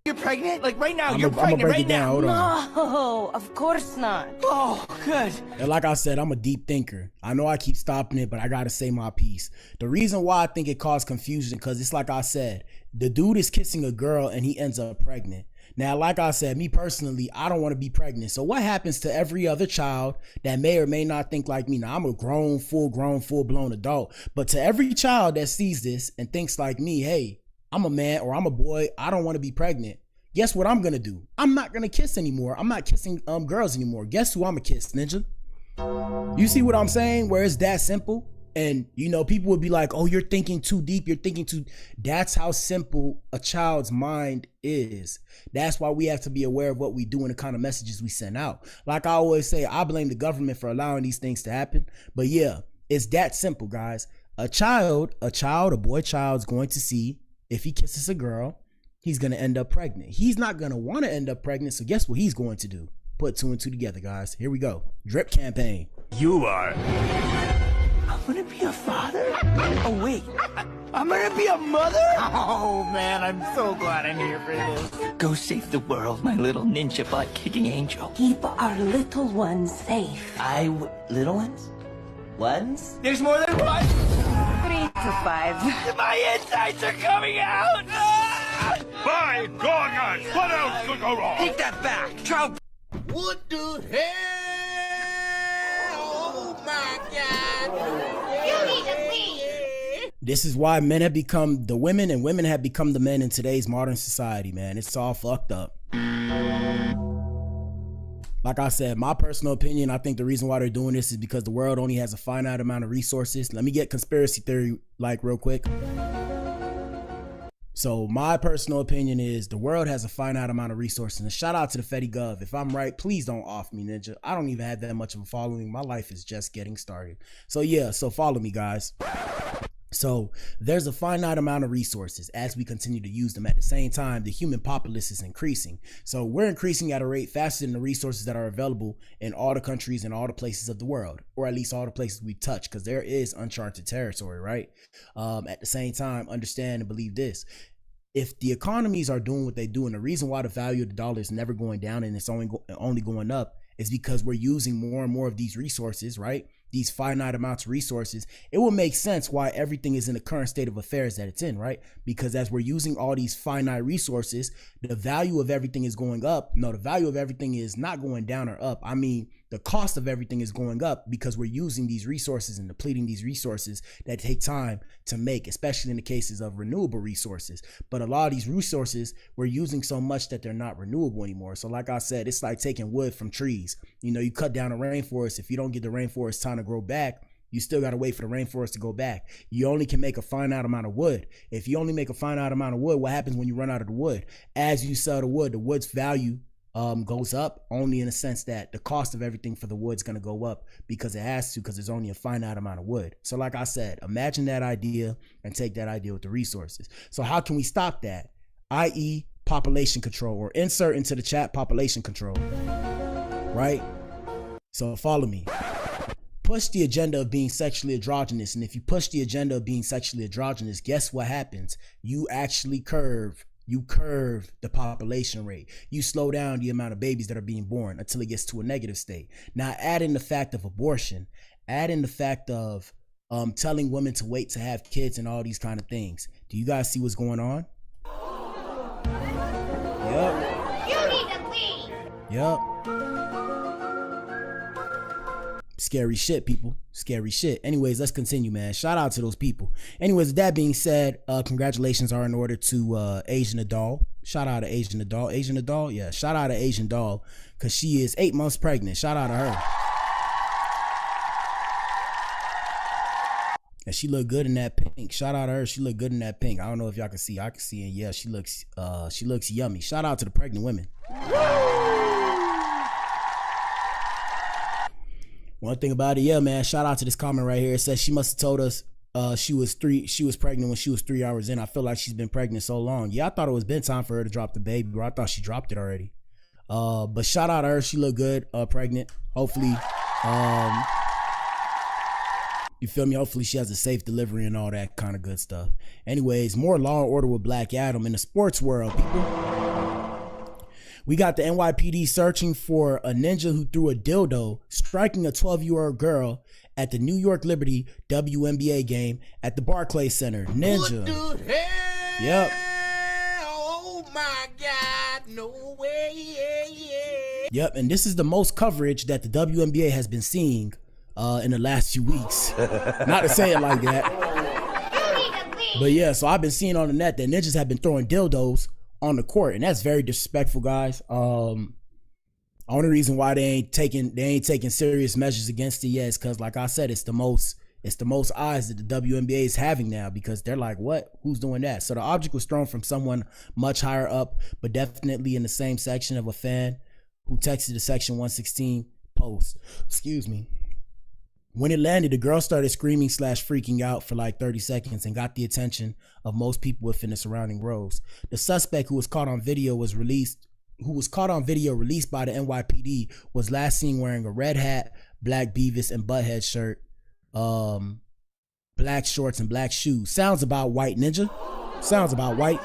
you're pregnant? Like right now, I'm you're gonna pregnant break right it down. now. Hold on. No, of course not. Oh, good. And like I said, I'm a deep thinker. I know I keep stopping it, but I gotta say my piece. The reason why I think it caused confusion, because it's like I said, the dude is kissing a girl and he ends up pregnant. Now, like I said, me personally, I don't want to be pregnant. So what happens to every other child that may or may not think like me? Now, I'm a grown, full-blown adult. But to every child that sees this and thinks like me, hey, I'm a man or I'm a boy, I don't want to be pregnant. Guess what I'm going to do? I'm not going to kiss anymore. I'm not kissing girls anymore. Guess who I'm going to kiss, Ninja? You see what I'm saying? Where it's that simple? And, you know, people would be like, oh, you're thinking too deep. You're thinking too. That's how simple a child's mind is. That's why we have to be aware of what we do and the kind of messages we send out. Like I always say, I blame the government for allowing these things to happen. But yeah, it's that simple, guys. A boy child is going to see if he kisses a girl, he's going to end up pregnant. He's not going to want to end up pregnant. So guess what he's going to do? Put two and two together, guys. Here we go. Drip campaign. You are. I'm gonna be a father? Oh, wait. I'm gonna be a mother? Oh, man, I'm so glad I'm here for this. Go save the world, my little ninja butt-kicking angel. Keep our little ones safe. Little ones? Ones? There's more than one? 3 to 5. My insides are coming out! Ah! By God, what else could go wrong? Take that back! Trout! What the hell? Oh This is why men have become the women and women have become the men in today's modern society, man. It's all fucked up. Like I said, my personal opinion, I think the reason why they're doing this is because the world only has a finite amount of resources. Let me get conspiracy theory like real quick. So my personal opinion is the world has a finite amount of resources. And shout out to the Fetty Gov. If I'm right, please don't off me, Ninja. I don't even have that much of a following. My life is just getting started. So yeah, so follow me, guys. So there's a finite amount of resources. As we continue to use them, at the same time, the human populace is increasing. So we're increasing at a rate faster than the resources that are available in all the countries and all the places of the world, or at least all the places we touch, because there is uncharted territory, right? At the same time, understand and believe this. If the economies are doing what they do, and the reason why the value of the dollar is never going down and it's only going up is because we're using more and more of these resources, right? These finite amounts of resources. It will make sense why everything is in the current state of affairs that it's in, right? Because as we're using all these finite resources, the value of everything is going up. No, the value of everything is not going down or up. I mean, the cost of everything is going up because we're using these resources and depleting these resources that take time to make, especially in the cases of renewable resources. But a lot of these resources we're using so much that they're not renewable anymore. So like I said, it's like taking wood from trees. You know, you cut down a rainforest. If you don't get the rainforest time to grow back, you still got to wait for the rainforest to go back. You only can make a finite amount of wood. If you only make a finite amount of wood, what happens when you run out of the wood? As you sell the wood's value goes up, only in a sense that the cost of everything for the wood's going to go up because it has to, because there's only a finite amount of wood. So like I said, imagine that idea and take that idea with the resources. So how can we stop that? I.e. population control, or insert into the chat population control, right? So follow me. Push the agenda of being sexually androgynous. And if you push the agenda of being sexually androgynous, guess what happens? You actually curve the population rate. You slow down the amount of babies that are being born until it gets to a negative state. Now add in the fact of abortion, add in the fact of telling women to wait to have kids and all these kind of things. Do you guys see what's going on? Yep. You need to leave. Yep. Scary shit, people. Scary shit. Anyways, let's continue, man. Shout out to those people. Anyways, with that being said, congratulations are in order to Asian Doll. Shout out to Asian Doll. Asian Doll? Yeah, shout out to Asian Doll, because she is 8 months pregnant. Shout out to her. And she looked good in that pink. Shout out to her. She looked good in that pink. I don't know if y'all can see. I can see, and yeah, she looks yummy. Shout out to the pregnant women. One thing about it, yeah, man, shout out to this comment right here. It says she must have told us she was pregnant when she was 3 hours in. I feel like she's been pregnant so long. Yeah, I thought it was been time for her to drop the baby, or I thought she dropped it already. But shout out to her. She looked good, pregnant. Hopefully, you feel me? Hopefully she has a safe delivery and all that kind of good stuff. Anyways, more Law and Order with Black Adam in the sports world, people. We got the NYPD searching for a ninja who threw a dildo striking a 12-year-old girl at the New York Liberty WNBA game at the Barclays Center. Ninja. Yep. Oh my God, no way. Yep, and this is the most coverage that the WNBA has been seeing in the last few weeks. Not to say it like that. But yeah, so I've been seeing on the net that ninjas have been throwing dildos on the court, and that's very disrespectful, guys. Only reason why they ain't taking serious measures against it yet is because, like I said, it's the most eyes that the WNBA is having now, because they're like, what? Who's doing that? So the object was thrown from someone much higher up, but definitely in the same section of a fan who texted the section 116 post. Excuse me. When it landed, the girl started screaming / freaking out for like 30 seconds and got the attention of most people within the surrounding rows. The suspect, who was caught on video released by the NYPD, was last seen wearing a red hat, black Beavis and Butthead shirt, black shorts and black shoes. Sounds about white, ninja. Sounds about white.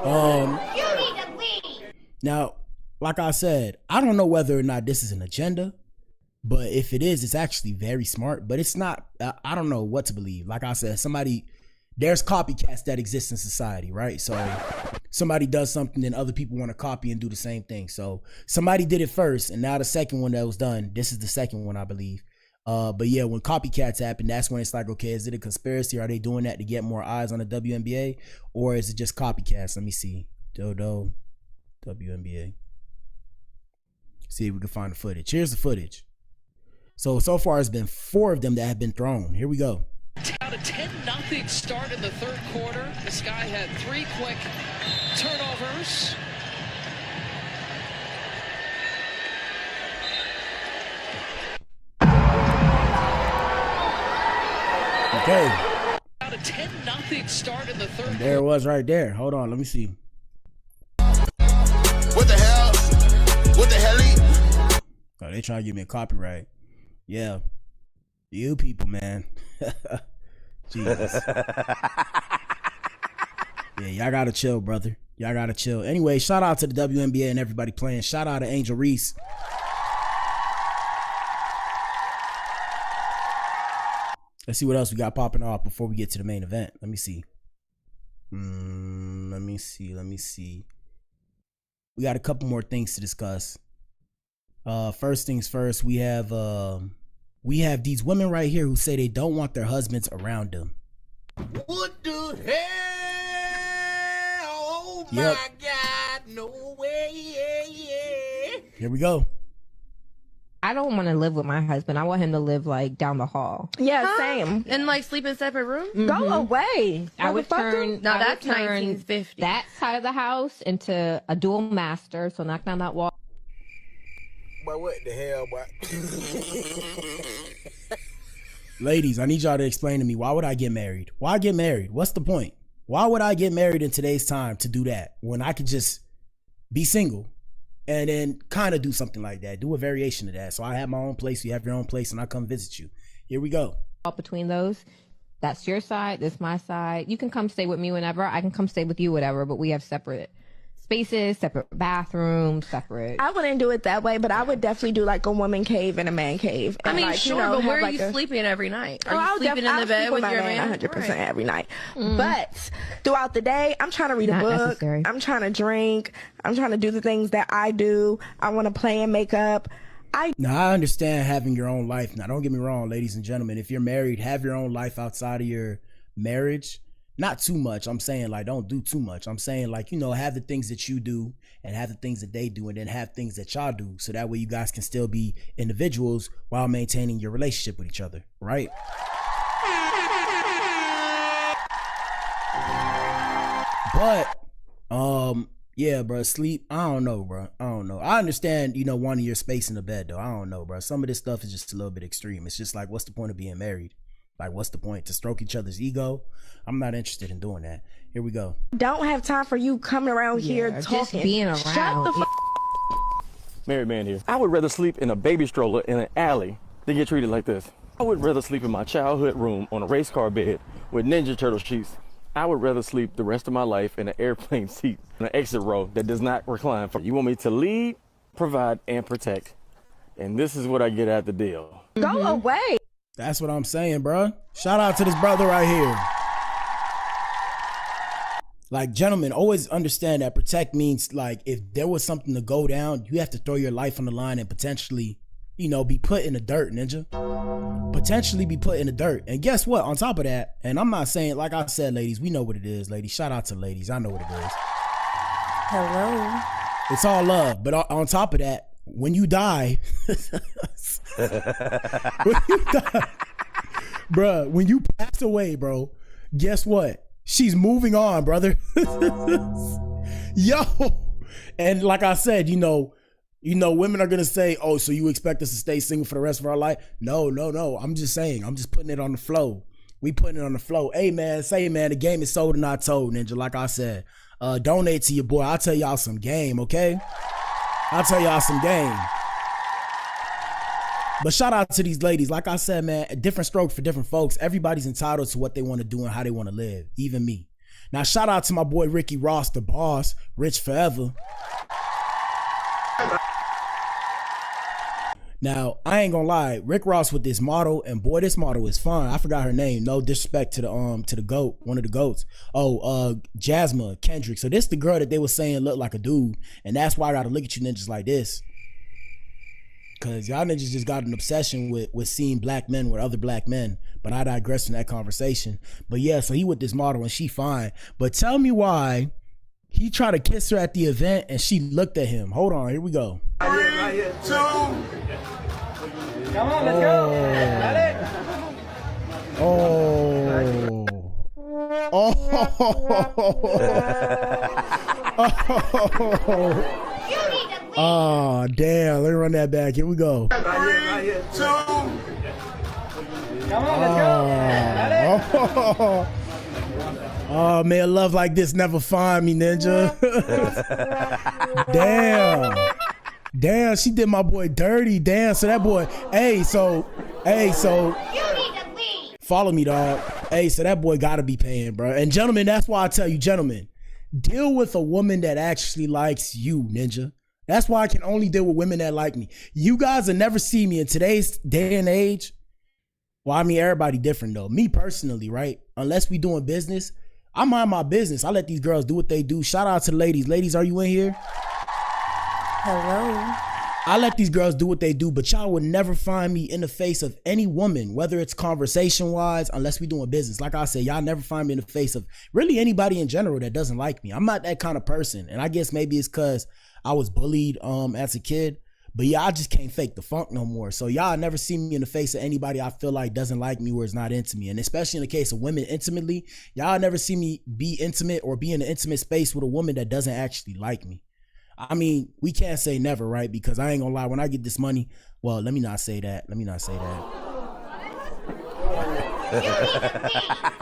You need to leave. Now, like I said, I don't know whether or not this is an agenda. But if it is, it's actually very smart. But it's not, I don't know what to believe. Like I said, there's copycats that exist in society, right? So somebody does something, then other people want to copy and do the same thing. So somebody did it first, and now the second one that was done, this is the second one, I believe. But yeah, when copycats happen, that's when it's like, okay, is it a conspiracy? Are they doing that to get more eyes on the WNBA, or is it just copycats? Let me see. Dodo WNBA. See if we can find the footage. Here's the footage. So far it's been 4 of them that have been thrown. Here we go. Out a 10-0 start in the third quarter. This guy had 3 quick turnovers. Okay. Out a 10-0 start in the third quarter. There it was right there. Hold on, let me see. What the hell? What the hell? Oh, they trying to give me a copyright. Yeah. You people, man. Jesus. Yeah, y'all gotta chill, brother. Y'all gotta chill. Anyway, shout out to the WNBA and everybody playing. Shout out to Angel Reese. Let's see what else we got popping off before we get to the main event. Let me see. Let me see. We got a couple more things to discuss. First things first, we have these women right here who say they don't want their husbands around them. What the hell? Oh Yep. my God, no way. Here we go. I don't want to live with my husband. I want him to live like down the hall. Yeah, same. And like sleep in separate rooms? Go away. I would turn. No, I would that's turn 1950. that side of the house into a dual master. So knock down that wall. But what the hell, boy? Ladies, I need y'all to explain to me, why would I get married? Why get married? What's the point? Why would I get married in today's time to do that when I could just be single and then kind of do something like that, do a variation of that? So I have my own place, you have your own place, and I come visit you. Here we go. Between those, that's your side, this my side. You can come stay with me whenever. I can come stay with you, whatever. But we have separate spaces, separate bathrooms, separate. I wouldn't do it that way, but I would definitely do like a woman cave and a man cave. I And mean, like, sure, you know, but where have are like you sleeping every night? Are I'll you sleeping in I'll the bed sleep with my your man? 100% every night. But throughout the day, I'm trying to read a Not book. necessary. I'm trying to drink. I'm trying to do the things that I do. I want to play and make up. Now, I understand having your own life. Now, don't get me wrong, ladies and gentlemen. If you're married, have your own life outside of your marriage. Not too much. I'm saying, like, don't do too much. I'm saying, like, you know, have the things that you do and have the things that they do, and then have things that y'all do. So that way you guys can still be individuals while maintaining your relationship with each other, right? But, yeah, bro, sleep. I don't know, bro. I don't know. I understand, you know, wanting your space in the bed, though. I don't know, bro. Some of this stuff is just a little bit extreme. It's just like, what's the point of being married? Like, what's the point? To stroke each other's ego? I'm not interested in doing that. Here we go. Don't have time for you coming around here just talking. being around. Shut the Married man here. I would rather sleep in a baby stroller in an alley than get treated like this. I would rather sleep in my childhood room on a race car bed with Ninja Turtle sheets. I would rather sleep the rest of my life in an airplane seat in an exit row that does not recline. You want me to lead, provide, and protect. And this is what I get out the deal. Go away. That's what I'm saying, bro. Shout out to this brother right here. Like, gentlemen, always understand that protect means, like, if there was something to go down, you have to throw your life on the line and potentially, you know, be put in the dirt, ninja. Potentially be put in the dirt. And guess what? On top of that, and I'm not saying, like I said, ladies, we know what it is, ladies. Shout out to ladies. I know what it is. Hello. It's all love. But on top of that, when you die, bruh, when you pass away, bro, guess what? She's moving on, brother. Yo. And like I said, you know, women are going to say, oh, so you expect us to stay single for the rest of our life? No. I'm just saying, I'm just putting it on the flow. We putting it on the flow. Hey, man, the game is sold and not told, ninja. Like I said, donate to your boy. I'll tell y'all some game, okay? I'll tell y'all some game. But shout out to these ladies. Like I said, man, a different stroke for different folks. Everybody's entitled to what they want to do and how they want to live, even me. Now, shout out to my boy Ricky Ross, the boss, Rich Forever. Now, I ain't gonna lie, Rick Ross with this model, and boy, this model is fine. I forgot her name. No disrespect to the GOAT, one of the GOATs. Jasmine Kendrick. So this the girl that they were saying looked like a dude, and that's why I gotta look at you ninjas like this. Cause y'all niggas just got an obsession with seeing black men with other black men. But I digress from that conversation. But yeah, so he with this model and she fine. But tell me why he tried to kiss her at the event and she looked at him. Hold on, here we go. 3, 2. Come on, let's go. Oh. Oh. Oh, damn. Let me run that back. Here we go. 3, 2. Come on, let's go. Oh, man, love like this never find me, Ninja. Damn, she did my boy dirty. Damn, so that boy, so follow me, dog. Hey, so that boy gotta be paying, bro. And gentlemen, that's why I tell you, gentlemen, deal with a woman that actually likes you, Ninja. That's why I can only deal with women that like me. You guys will never see me in today's day and age. Well, I mean, everybody different though. Me personally, right? Unless we doing business, I mind my business. I let these girls do what they do. Shout out to the ladies. Ladies, are you in here? Hello. I let these girls do what they do, but y'all would never find me in the face of any woman, whether it's conversation-wise, unless we doing business. Like I said, y'all never find me in the face of really anybody in general that doesn't like me. I'm not that kind of person. And I guess maybe it's because I was bullied as a kid. But yeah, I just can't fake the funk no more. So y'all never see me in the face of anybody I feel like doesn't like me or is not into me. And especially in the case of women intimately, y'all never see me be intimate or be in an intimate space with a woman that doesn't actually like me. I mean, we can't say never, right? Because I ain't gonna lie, when I get this money, well, let me not say that.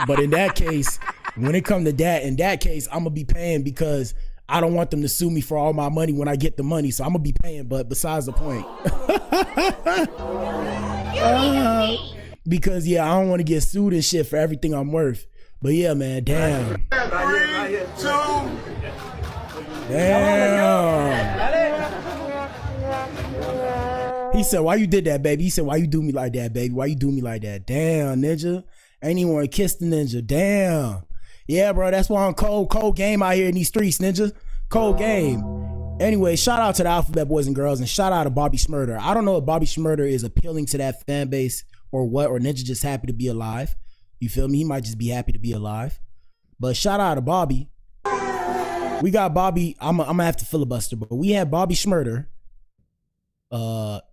But in that case, when it come to that, in that case, I'm gonna be paying because I don't want them to sue me for all my money when I get the money. So I'm gonna be paying, but besides the point. Because yeah, I don't want to get sued and shit for everything I'm worth. But yeah, man, damn. 3, 2. Damn. He said, why you did that, baby? He said, why you do me like that, baby? Why you do me like that? Damn, Ninja. Ain't even want to kiss the Ninja. Damn. Yeah, bro, that's why I'm cold game out here in these streets, Ninja. Cold game. Anyway, shout out to the Alphabet Boys and Girls and shout out to Bobby Shmurda. I don't know if Bobby Shmurda is appealing to that fan base or what, or Ninja just happy to be alive. You feel me? He might just be happy to be alive. But shout out to Bobby. We got Bobby. I'm gonna have to filibuster, but we had Bobby Shmurda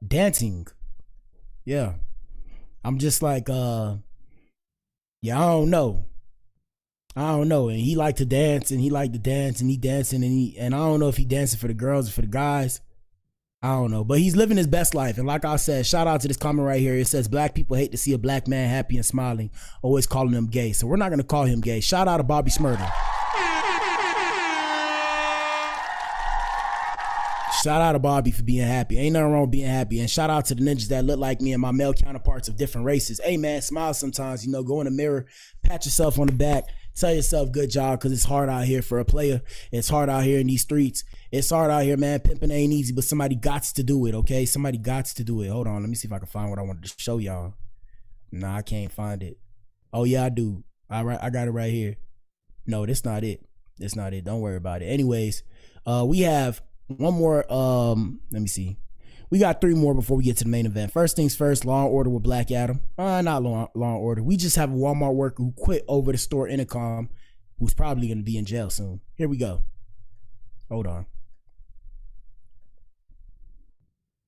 dancing. Yeah. I'm just like, yeah, I don't know. And he liked to dance and he dancing and I don't know if he dancing for the girls or for the guys. I don't know, but he's living his best life. And like I said, shout out to this comment right here. It says, black people hate to see a black man happy and smiling, always calling him gay. So we're not going to call him gay. Shout out to Bobby Shmurda. Shout out to Bobby for being happy. Ain't nothing wrong with being happy. And shout out to the ninjas that look like me and my male counterparts of different races. Hey man, smile sometimes, go in the mirror, pat yourself on the back, tell yourself good job, because it's hard out here for a player. It's hard out here in these streets. It's hard out here, man. Pimping ain't easy, but somebody gots to do it, okay? Somebody gots to do it. Hold on, let me see if I can find what I wanted to show y'all. Nah, I can't find it. Oh yeah, I do. All right, I got it right here. No, that's not it. That's not it. Don't worry about it. Anyways, we have one more, let me see. We got 3 more before we get to the main event. First things first, Law and Order with Black Adam. Not Law and Order. We just have a Walmart worker who quit over the store intercom, who's probably going to be in jail soon. Here we go. Hold on.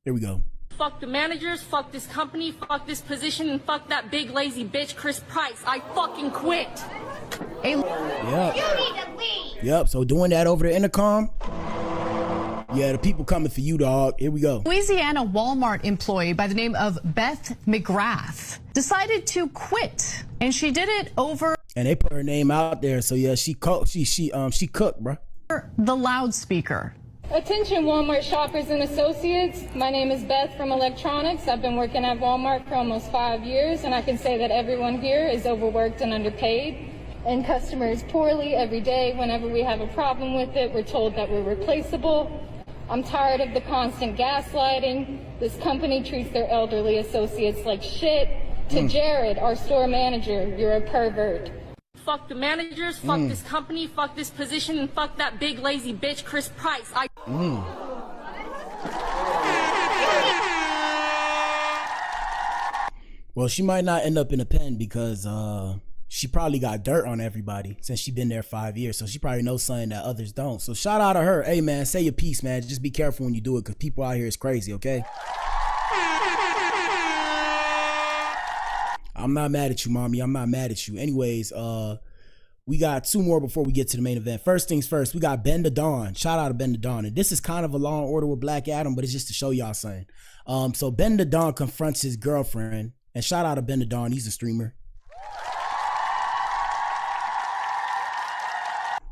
Here we go. Fuck the managers, fuck this company, fuck this position, and fuck that big lazy bitch Chris Price. I fucking quit. Hey, yep. You need to leave. Yep, so doing that over the intercom. Yeah, the people coming for you, dog. Here we go. Louisiana Walmart employee by the name of Beth McGrath decided to quit, and she did it over. And they put her name out there, so yeah, she cooked, bro. The loudspeaker. Attention Walmart shoppers and associates. My name is Beth from Electronics. I've been working at Walmart for almost 5 years, and I can say that everyone here is overworked and underpaid, and customers poorly every day. Whenever we have a problem with it, we're told that we're replaceable. I'm tired of the constant gaslighting. This company treats their elderly associates like shit. To Jared, our store manager, you're a pervert. Fuck the managers, fuck this company, fuck this position, and fuck that big lazy bitch Chris Price. Well, she might not end up in a pen because she probably got dirt on everybody since she been there 5 years. So she probably knows something that others don't. So shout out to her. Hey, man, say your piece, man. Just be careful when you do it because people out here is crazy, okay? I'm not mad at you, mommy. I'm not mad at you. Anyways, we got 2 more before we get to the main event. First things first, we got Ben the Don. Shout out to Ben the Don. And this is kind of a Law and Order with Black Adam, but it's just to show y'all something. So Ben the Don confronts his girlfriend. And shout out to Ben the Don. He's a streamer.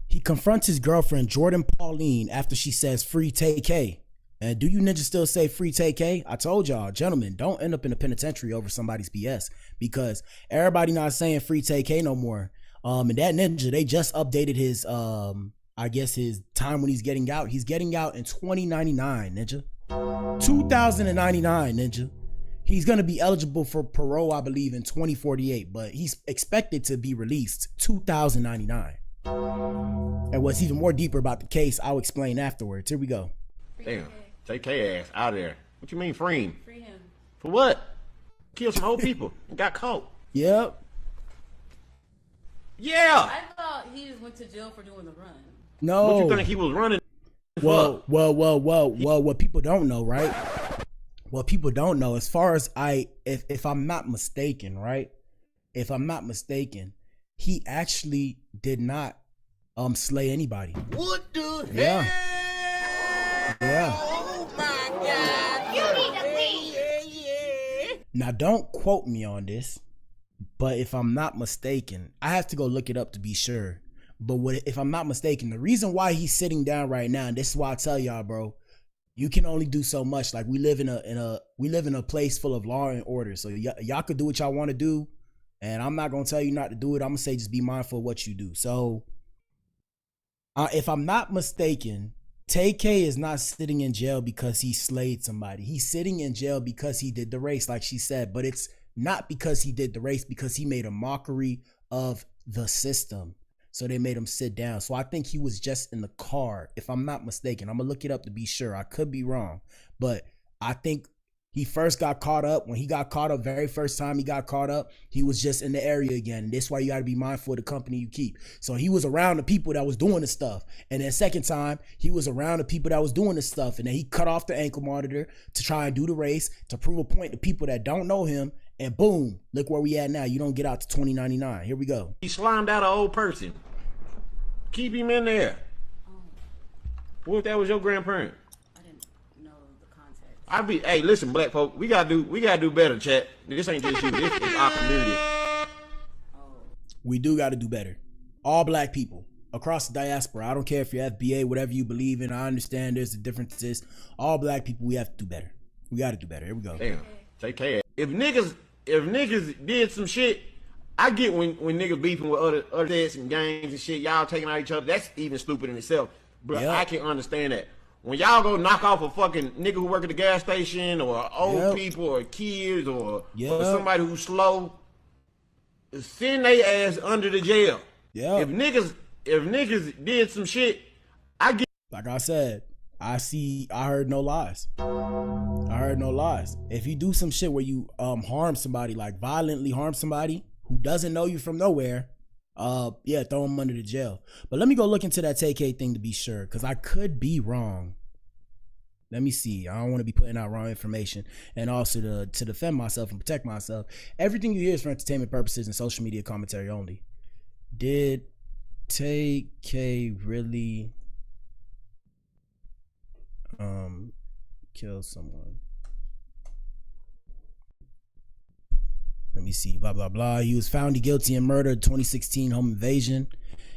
He confronts his girlfriend, Jordan Pauline, after she says free TK. And do you ninjas still say free TK? I told y'all, gentlemen, don't end up in the penitentiary over somebody's BS because everybody not saying free TK no more. And that ninja, they just updated his, I guess his time when he's getting out. He's getting out in 2099, ninja. 2099, ninja. He's going to be eligible for parole, I believe, in 2048, but he's expected to be released 2099. And what's even more deeper about the case, I'll explain afterwards. Here we go. Damn, TK ass out of there. What you mean free him? Free him. For what? Killed some whole people and got caught. Yep. Yeah. I thought he just went to jail for doing the run. No. What you think he was running? Well, what people don't know, right? What people don't know, as far as if I'm not mistaken, right? If I'm not mistaken, he actually did not slay anybody. What the Yeah. hell? Yeah. Oh my God. You need to leave. Now, don't quote me on this, but if I'm not mistaken, I have to go look it up to be sure. But if I'm not mistaken, the reason why he's sitting down right now, and this is why I tell y'all, bro, you can only do so much. Like we live in a place full of law and order, so y'all could do what y'all want to do, and I'm not gonna tell you not to do it. I'm gonna say just be mindful of what you do. So, if I'm not mistaken, TK is not sitting in jail because he slayed somebody. He's sitting in jail because he did the race, like she said, but it's not because he did the race, because he made a mockery of the system. So they made him sit down. So I think he was just in the car, if I'm not mistaken. I'm gonna look it up to be sure. I could be wrong, but I think he first got caught up. When he got caught up, very first time he got caught up, he was just in the area again. And that's why you gotta be mindful of the company you keep. So he was around the people that was doing the stuff. And then second time, he was around the people that was doing the stuff. And then he cut off the ankle monitor to try and do the race, to prove a point to people that don't know him. And boom, look where we at now. You don't get out to 2099. Here we go. He slimed out an old person. Keep him in there. What if that was your grandparent? I didn't know the context. Hey, listen, black folk, we gotta do better, chat. This ain't just you. This is our community. We do got to do better. All black people across the diaspora. I don't care if you're FBA, whatever you believe in. I understand there's the differences. All black people, we have to do better. We got to do better. Here we go. Damn, take care. If niggas did some shit, I get when niggas beefing with other sets and gangs and shit, y'all taking out each other. That's even stupid in itself. But I can understand that. When y'all go knock off a fucking nigga who work at the gas station, or old people, or kids, or somebody who's slow, send they ass under the jail. Yeah. If niggas did some shit, I get. Like I said, I heard no lies. I heard no lies. If you do some shit where you harm somebody, like violently harm somebody who doesn't know you from nowhere, throw them under the jail. But let me go look into that TK thing to be sure, because I could be wrong. Let me see. I don't want to be putting out wrong information. And also to defend myself and protect myself, everything you hear is for entertainment purposes and social media commentary only. Did TK really kill someone? Let me see. Blah, blah, blah. He was found guilty in murder, 2016 home invasion.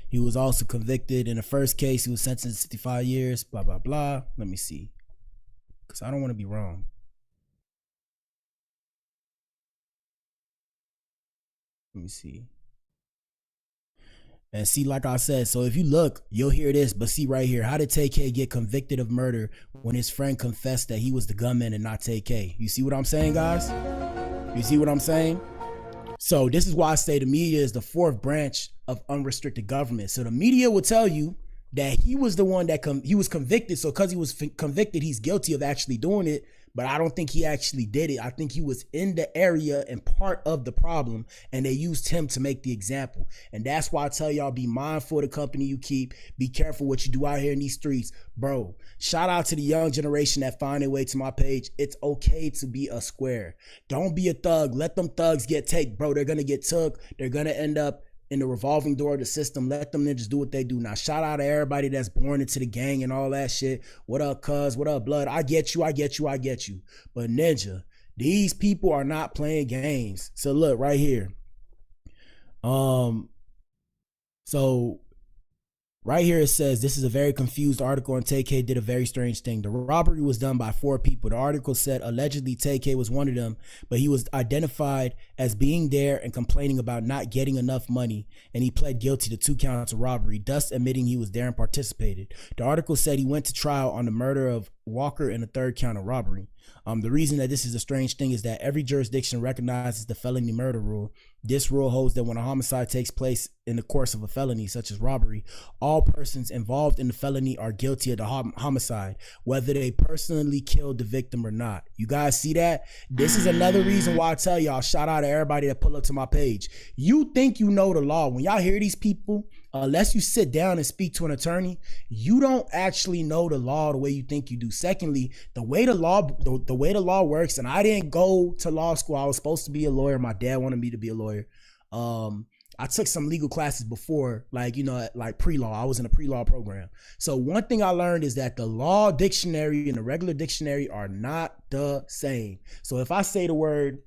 He was also convicted in the first case. He was sentenced to 65 years. Blah, blah, blah. Let me see. Because I don't want to be wrong. Let me see. And see, like I said, so if you look, you'll hear this, but see right here, how did TK get convicted of murder when his friend confessed that he was the gunman and not TK? You see what I'm saying, guys? You see what I'm saying? So this is why I say the media is the fourth branch of unrestricted government. So the media will tell you that he was the one that he was convicted. So because he was convicted, he's guilty of actually doing it. But I don't think he actually did it. I think he was in the area and part of the problem, and they used him to make the example. And that's why I tell y'all, be mindful of the company you keep. Be careful what you do out here in these streets. Bro, shout out to the young generation that find their way to my page. It's okay to be a square. Don't be a thug. Let them thugs get taken. Bro, they're going to get took. They're going to end up in the revolving door of the system. Let them ninjas do what they do. Now, shout out to everybody that's born into the gang and all that shit. What up, cuz? What up, blood? I get you. But Ninja, these people are not playing games. So look right here. So right here it says, this is a very confused article, and TK did a very strange thing. The robbery was done by 4 people. The article said allegedly TK was one of them, but he was identified as being there and complaining about not getting enough money, and he pled guilty to 2 counts of robbery, thus admitting he was there and participated. The article said he went to trial on the murder of Walker and the 3rd count of robbery. The reason that this is a strange thing is that every jurisdiction recognizes the felony murder rule. This rule holds that when a homicide takes place in the course of a felony, such as robbery, all persons involved in the felony are guilty of the homicide, whether they personally killed the victim or not. You guys see that? This is another reason why I tell y'all, shout out to everybody that pull up to my page. You think you know the law. When y'all hear these people, unless you sit down and speak to an attorney, you don't actually know the law the way you think you do. Secondly, the way the law works, and I didn't go to law school. I was supposed to be a lawyer. My dad wanted me to be a lawyer. I took some legal classes before, like pre-law. I was in a pre-law program. So one thing I learned is that the law dictionary and the regular dictionary are not the same. So if I say the word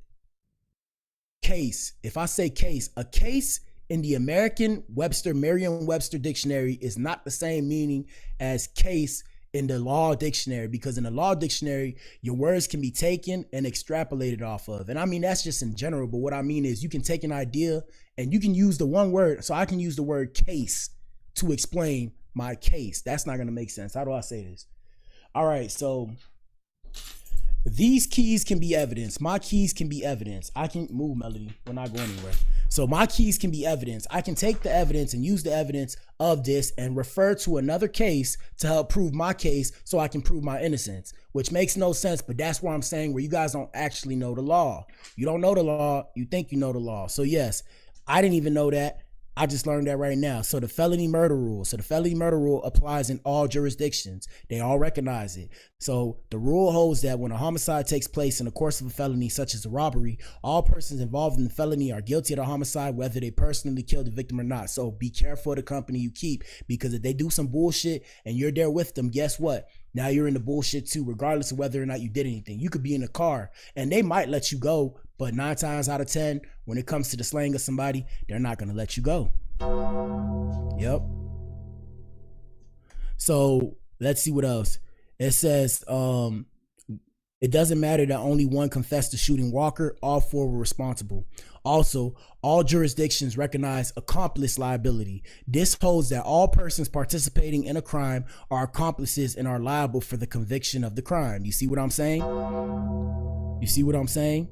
case, a case in the Merriam-Webster dictionary is not the same meaning as case in the law dictionary, because in the law dictionary, your words can be taken and extrapolated off of. And I mean, that's just in general, but what I mean is you can take an idea and you can use the one word. So I can use the word case to explain my case. That's not going to make sense. How do I say this? All right, so these keys can be evidence. My keys can be evidence. I can move, Melody. We're not going anywhere. So my keys can be evidence. I can take the evidence and use the evidence of this and refer to another case to help prove my case so I can prove my innocence, which makes no sense. But that's where I'm saying where you guys don't actually know the law. You don't know the law. You think you know the law. So yes, I didn't even know that. I just learned that right now. So the felony murder rule. So the felony murder rule applies in all jurisdictions. They all recognize it. So the rule holds that when a homicide takes place in the course of a felony, such as a robbery, all persons involved in the felony are guilty of the homicide, whether they personally killed the victim or not. So be careful of the company you keep, because if they do some bullshit and you're there with them, guess what? Now you're in the bullshit too, regardless of whether or not you did anything. You could be in a car and they might let you go, but 9 times out of 10, when it comes to the slaying of somebody, they're not going to let you go. Yep. So let's see what else. It says, it doesn't matter that only one confessed to shooting Walker. All 4 were responsible. Also, all jurisdictions recognize accomplice liability. This holds that all persons participating in a crime are accomplices and are liable for the conviction of the crime. You see what I'm saying? You see what I'm saying?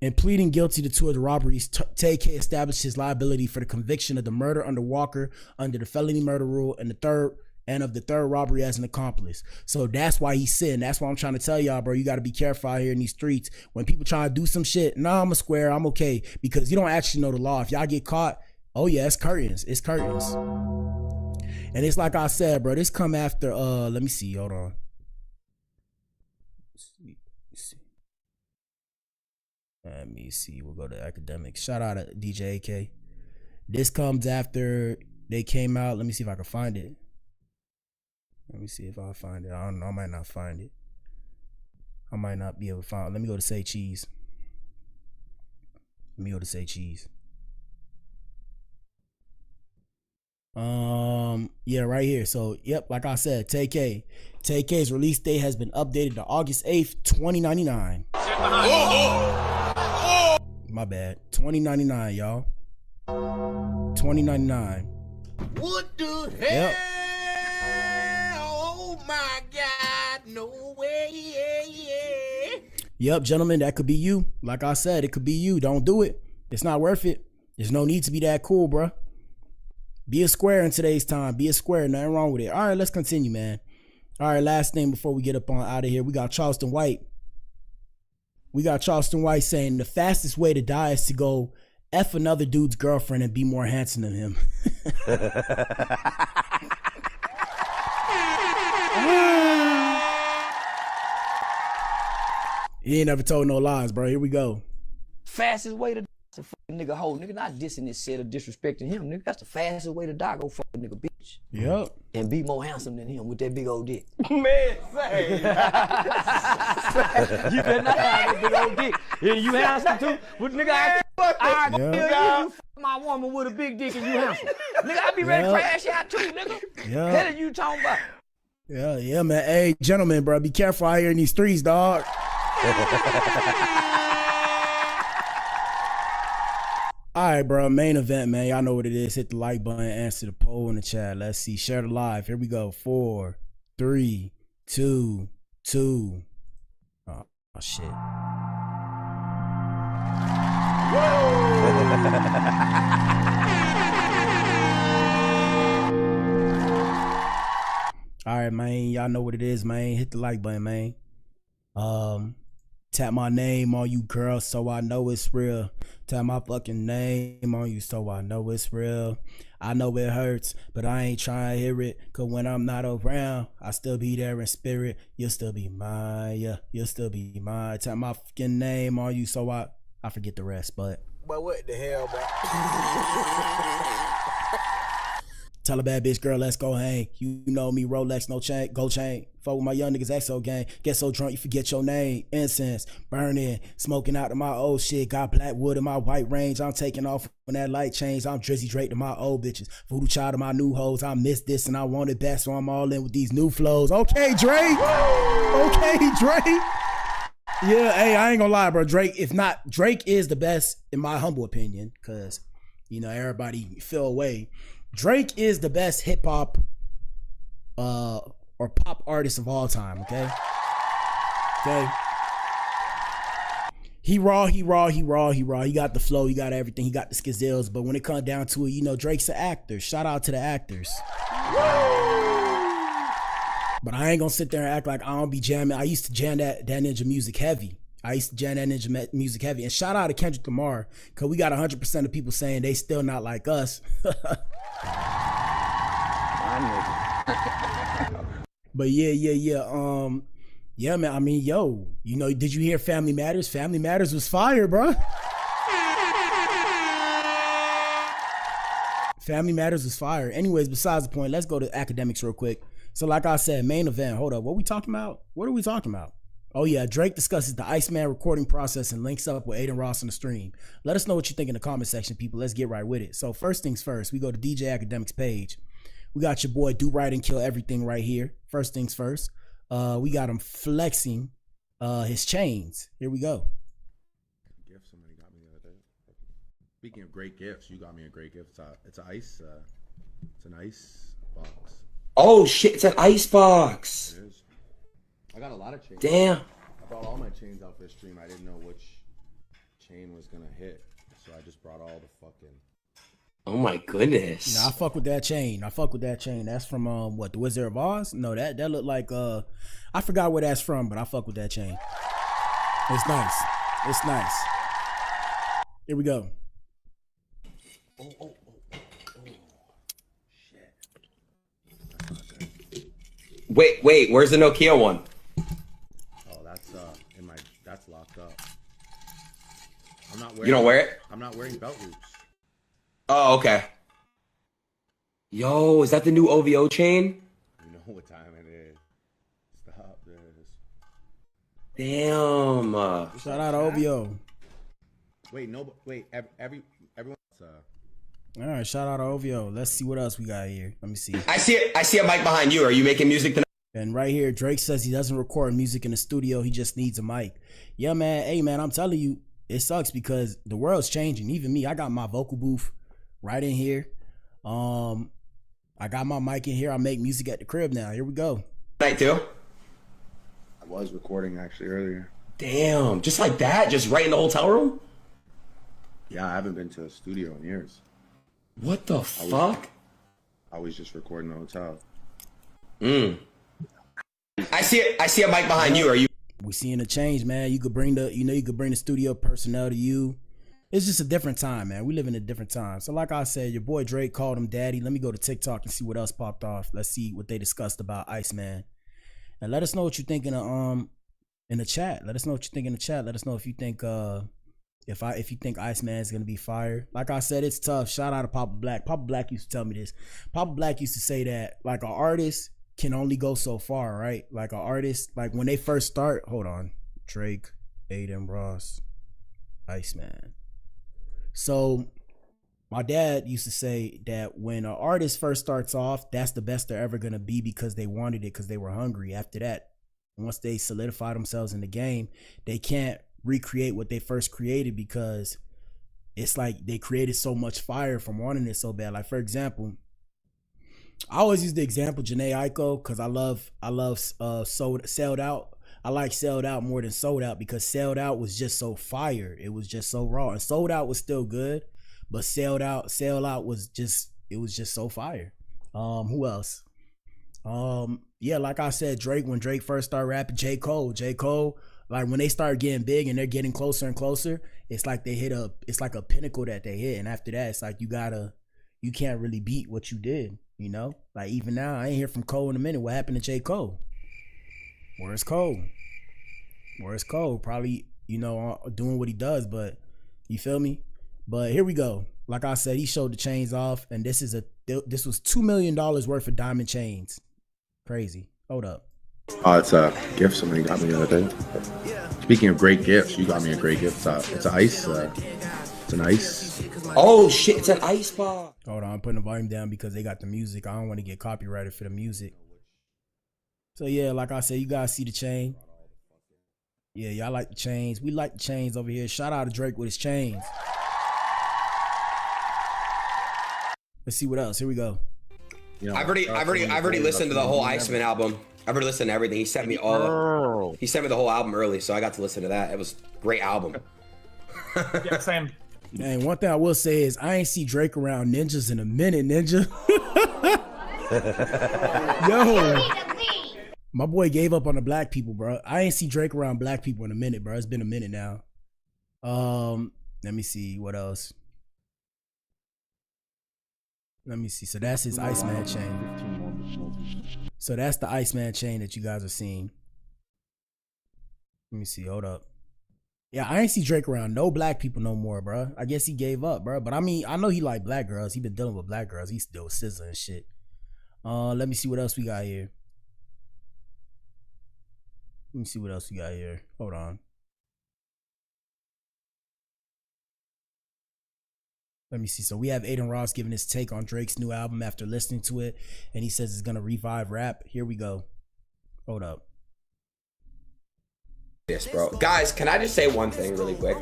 In pleading guilty to 2 of the robberies, TK established his liability for the conviction of the murder under Walker under the felony murder rule and of the third robbery as an accomplice. So that's why he's sitting. That's why I'm trying to tell y'all, bro, you got to be careful out here in these streets. When people try to do some shit, nah, I'm a square, I'm okay, because you don't actually know the law. If y'all get caught, oh yeah, it's curtains. It's curtains. And it's like I said, bro, this come after, let me see, hold on. Let me see. We'll go to academics. Shout out to DJ AK. This comes after they came out. Let me see if I can find it. Let me see if I find it. I don't know. I might not find it. I might not be able to find it. Let me go to Say Cheese. Let me go to Say Cheese. Yeah, right here. So, yep, like I said, TK's release date has been updated to August 8th, 2099. My bad. 2099, y'all. 2099. What the hell? Yep. Oh my God. No way. Yeah. Yep, gentlemen, that could be you. Like I said, it could be you. Don't do it. It's not worth it. There's no need to be that cool, bruh. Be a square in today's time. Be a square. Nothing wrong with it. All right, let's continue, man. All right, last thing before we get up on out of here. We got Charleston White. Saying the fastest way to die is to go F another dude's girlfriend and be more handsome than him. He ain't never told no lies, bro. Here we go. Fastest way to die is to fucking nigga hoe. Nigga not dissing this shit or disrespecting him. Nigga, that's the fastest way to die. Go fuck a nigga bitch. Yep. And be more handsome than him with that big old dick. Man, say. You better not have that big old dick. Yeah, you handsome too? What nigga I kill you fuck my woman with a big dick and you handsome. Nigga, I be ready to crash out too, nigga. Yeah. Hell are you talking about? Yeah, man. Hey, gentlemen, bro, be careful out here in these streets, dog. All right, bro. Main event, man. Y'all know what it is. Hit the like button, answer the poll in the chat. Let's see. Share the live. Here we go. 4, 3, 2, 2. Oh shit. All right, man. Y'all know what it is, man. Hit the like button, man. Tap my name on you, girl, so I know it's real. Tap my fucking name on you, so I know it's real. I know it hurts, but I ain't trying to hear it. Cause when I'm not around, I still be there in spirit. You'll still be mine, yeah. You'll still be mine. Tap my fucking name on you, so I forget the rest, but. But what the hell, bro? Tell a bad bitch, girl, let's go hang. You know me, Rolex, no chain, gold chain. Fuck with my young niggas, XO gang. Get so drunk, you forget your name. Incense, burning, smoking out to my old shit. Got black wood in my white range. I'm taking off when that light change. I'm Drizzy Drake to my old bitches. Voodoo child to my new hoes. I miss this and I want it back, so I'm all in with these new flows. Okay, Drake. Okay, Drake. Yeah, hey, I ain't gonna lie, bro. Drake is the best, in my humble opinion, because, you know, everybody feel away. Drake is the best hip hop or pop artist of all time, okay? Okay. He raw. He got the flow, he got everything, he got the skizzles, but when it comes down to it, you know, Drake's an actor. Shout out to the actors. But I ain't gonna sit there and act like I don't be jamming. I used to jam that Ninja music heavy. And shout out to Kendrick Lamar, because we got 100% of people saying they still not like us. But yeah, man. I mean, yo, you know, did you hear Family Matters? Family Matters was fire, bro. Family Matters was fire. Anyways, besides the point, let's go to academics real quick. So like I said, main event. Hold up. What are we talking about? Oh yeah, Drake discusses the ICEMAN recording process and links up with Adin Ross on the stream. Let us know what you think in the comment section, people. Let's get right with it. So first things first, we go to DJ Academics page. We got your boy Do Right and Kill Everything right here. First things first, we got him flexing his chains. Here we go. Gift somebody got me the other day. Speaking of great gifts, you got me a great gift. It's an ice. It's an ice box. Oh shit! It's an ice box. It is. I got a lot of chains. Damn. I brought all my chains out for this stream. I didn't know which chain was gonna hit, so I just brought all the fucking. Oh my goodness. Nah, I fuck with that chain. That's from what, the Wizard of Oz? No, that looked like I forgot where that's from, but I fuck with that chain. It's nice. Here we go. Oh. Wait, where's the Nokia one? Oh, that's that's locked up. I'm not wearing. You don't wear it? I'm not wearing belt loops. Oh, okay. Yo, is that the new OVO chain? You know what time it is. Stop this. Damn. Shout out to OVO. Wait, everyone's All right, shout out to OVO. Let's see what else we got here. Let me see. I see a mic behind you. Are you making music tonight? And right here, Drake says he doesn't record music in the studio. He just needs a mic. Yeah, man. Hey, man, I'm telling you, it sucks because the world's changing. Even me, I got my vocal booth right in here. I got my mic in here. I make music at the crib now. Here we go. Night too? I was recording actually earlier. Damn, just like that? Just right in the hotel room? Yeah, I haven't been to a studio in years. What the fuck? I was just recording the hotel. I see a mic behind you. Are you? We seeing a change, man. You could bring the studio personnel to you. It's just a different time, man. We live in a different time. So like I said, your boy Drake called him daddy. Let me go to TikTok and see what else popped off. Let's see what they discussed about ICEMAN. And let us know what you think in the chat. Let us know what you think in the chat. Let us know if you think if you think ICEMAN is gonna be fired. Like I said, it's tough. Shout out to Papa Blac. Papa Blac used to tell me this. Papa Blac used to say that like an artist can only go so far, right? Like an artist, like when they first start, hold on. Drake, Adin Ross, ICEMAN. So my dad used to say that when an artist first starts off, that's the best they're ever gonna be because they wanted it, because they were hungry. After that, once they solidify themselves in the game, they can't recreate what they first created because it's like they created so much fire from wanting it so bad. Like for example, I always use the example Jhené Aiko because I love Sold Out. I like Sold Out more than Sold Out because Sold Out was just so fire. It was just so raw. And Sold Out was still good, but Sold Out was just so fire. Who else? Yeah, like I said, Drake, when Drake first started rapping, J. Cole, like when they start getting big and they're getting closer and closer, it's like they hit it's like a pinnacle that they hit. And after that, it's like you can't really beat what you did. You know, like even now, I ain't hear from Cole in a minute. What happened to J. Cole? Where's Cole? Probably, doing what he does, but you feel me? But here we go. Like I said, he showed the chains off, and this was $2 million worth of diamond chains. Crazy. Hold up. Oh, it's a gift somebody got me the other day. Speaking of great gifts, you got me a great gift. It's an ice. It's an ice. Oh shit! It's an ice bar. Hold on, I'm putting the volume down because they got the music. I don't want to get copyrighted for the music. So yeah, like I said, you guys see the chain. Yeah, y'all like the chains. We like the chains over here. Shout out to Drake with his chains. Let's see what else. Here we go. I've already listened to the whole ICEMAN album. I've already listened to everything. He sent me he sent me the whole album early, so I got to listen to that. It was a great album. Yeah, same. And one thing I will say is I ain't see Drake around ninjas in a minute, ninja. Yo, my boy gave up on the black people, bro. I ain't see Drake around black people in a minute, bro. It's been a minute now. Let me see what else. Let me see. So that's his ICEMAN chain. So that's the ICEMAN chain that you guys are seeing. Let me see. Hold up. Yeah, I ain't see Drake around no black people no more, bro. I guess he gave up, bro. But I mean, I know he like black girls. He been dealing with black girls. He's dealt with SZA and shit. Let me see what else we got here. Let me see what else we got here. Hold on. Let me see. So we have Adin Ross giving his take on Drake's new album after listening to it. And he says it's going to revive rap. Here we go. Hold up. Yes, bro. Guys, can I just say one thing really quick?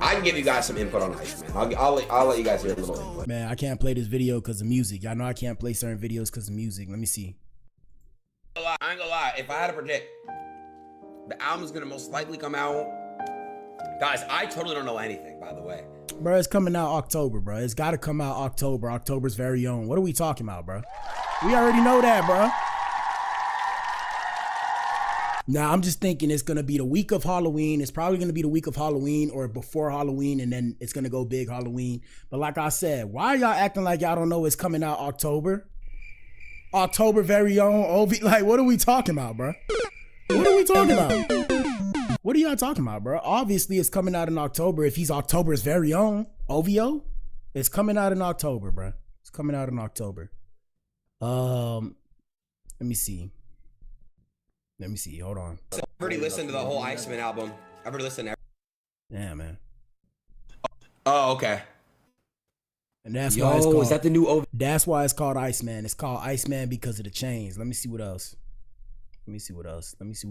I can give you guys some input on ICEMAN. I'll let you guys hear a little input. Man, I can't play this video because of music. Y'all know I can't play certain videos because of music. Let me see. I ain't gonna lie. If I had to predict, the album's gonna most likely come out. Guys, I totally don't know anything, by the way. Bro, it's coming out October, bro. It's got to come out October. October's very own. What are we talking about, bro? We already know that, bro. Now, I'm just thinking it's going to be the week of Halloween. It's probably going to be the week of Halloween or before Halloween, and then it's going to go big Halloween. But like I said, why are y'all acting like y'all don't know it's coming out October? October very own. OV. Like, what are we talking about, bro? What are we talking about? What are y'all talking about, bro? Obviously, it's coming out in October. If he's October's very own, OVO, it's coming out in October, bro. It's coming out in October. Let me see. Hold on. I've already listened to the whole ICEMAN album. I've already listened to Yeah, man. Oh, okay. And that's why it's called, is that the new OVO? That's why it's called ICEMAN. It's called ICEMAN because of the chains. Let me see what else. Let me see what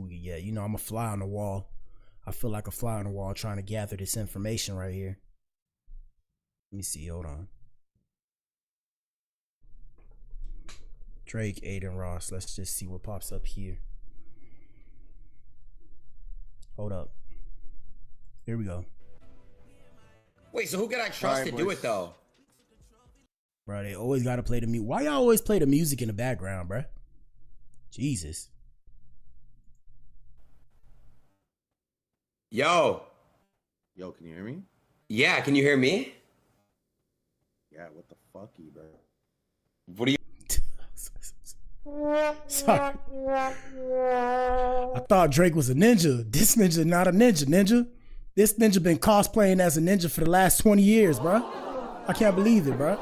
we can get. You know, I'm a fly on the wall. I feel like a fly on the wall trying to gather this information right here. Let me see. Hold on. Drake, Adin Ross. Let's just see what pops up here. Hold up. Here we go. Wait, so who can I trust to do it though? Bro, they always gotta play the music. Why y'all always play the music in the background, bro? Jesus. Yo. Yo, can you hear me? Yeah, can you hear me? Yeah, what the fucky, bro? What do you... Sorry. I thought Drake was a ninja. This ninja not a ninja. This ninja been cosplaying as a ninja for the last 20 years, bro. I can't believe it, bro.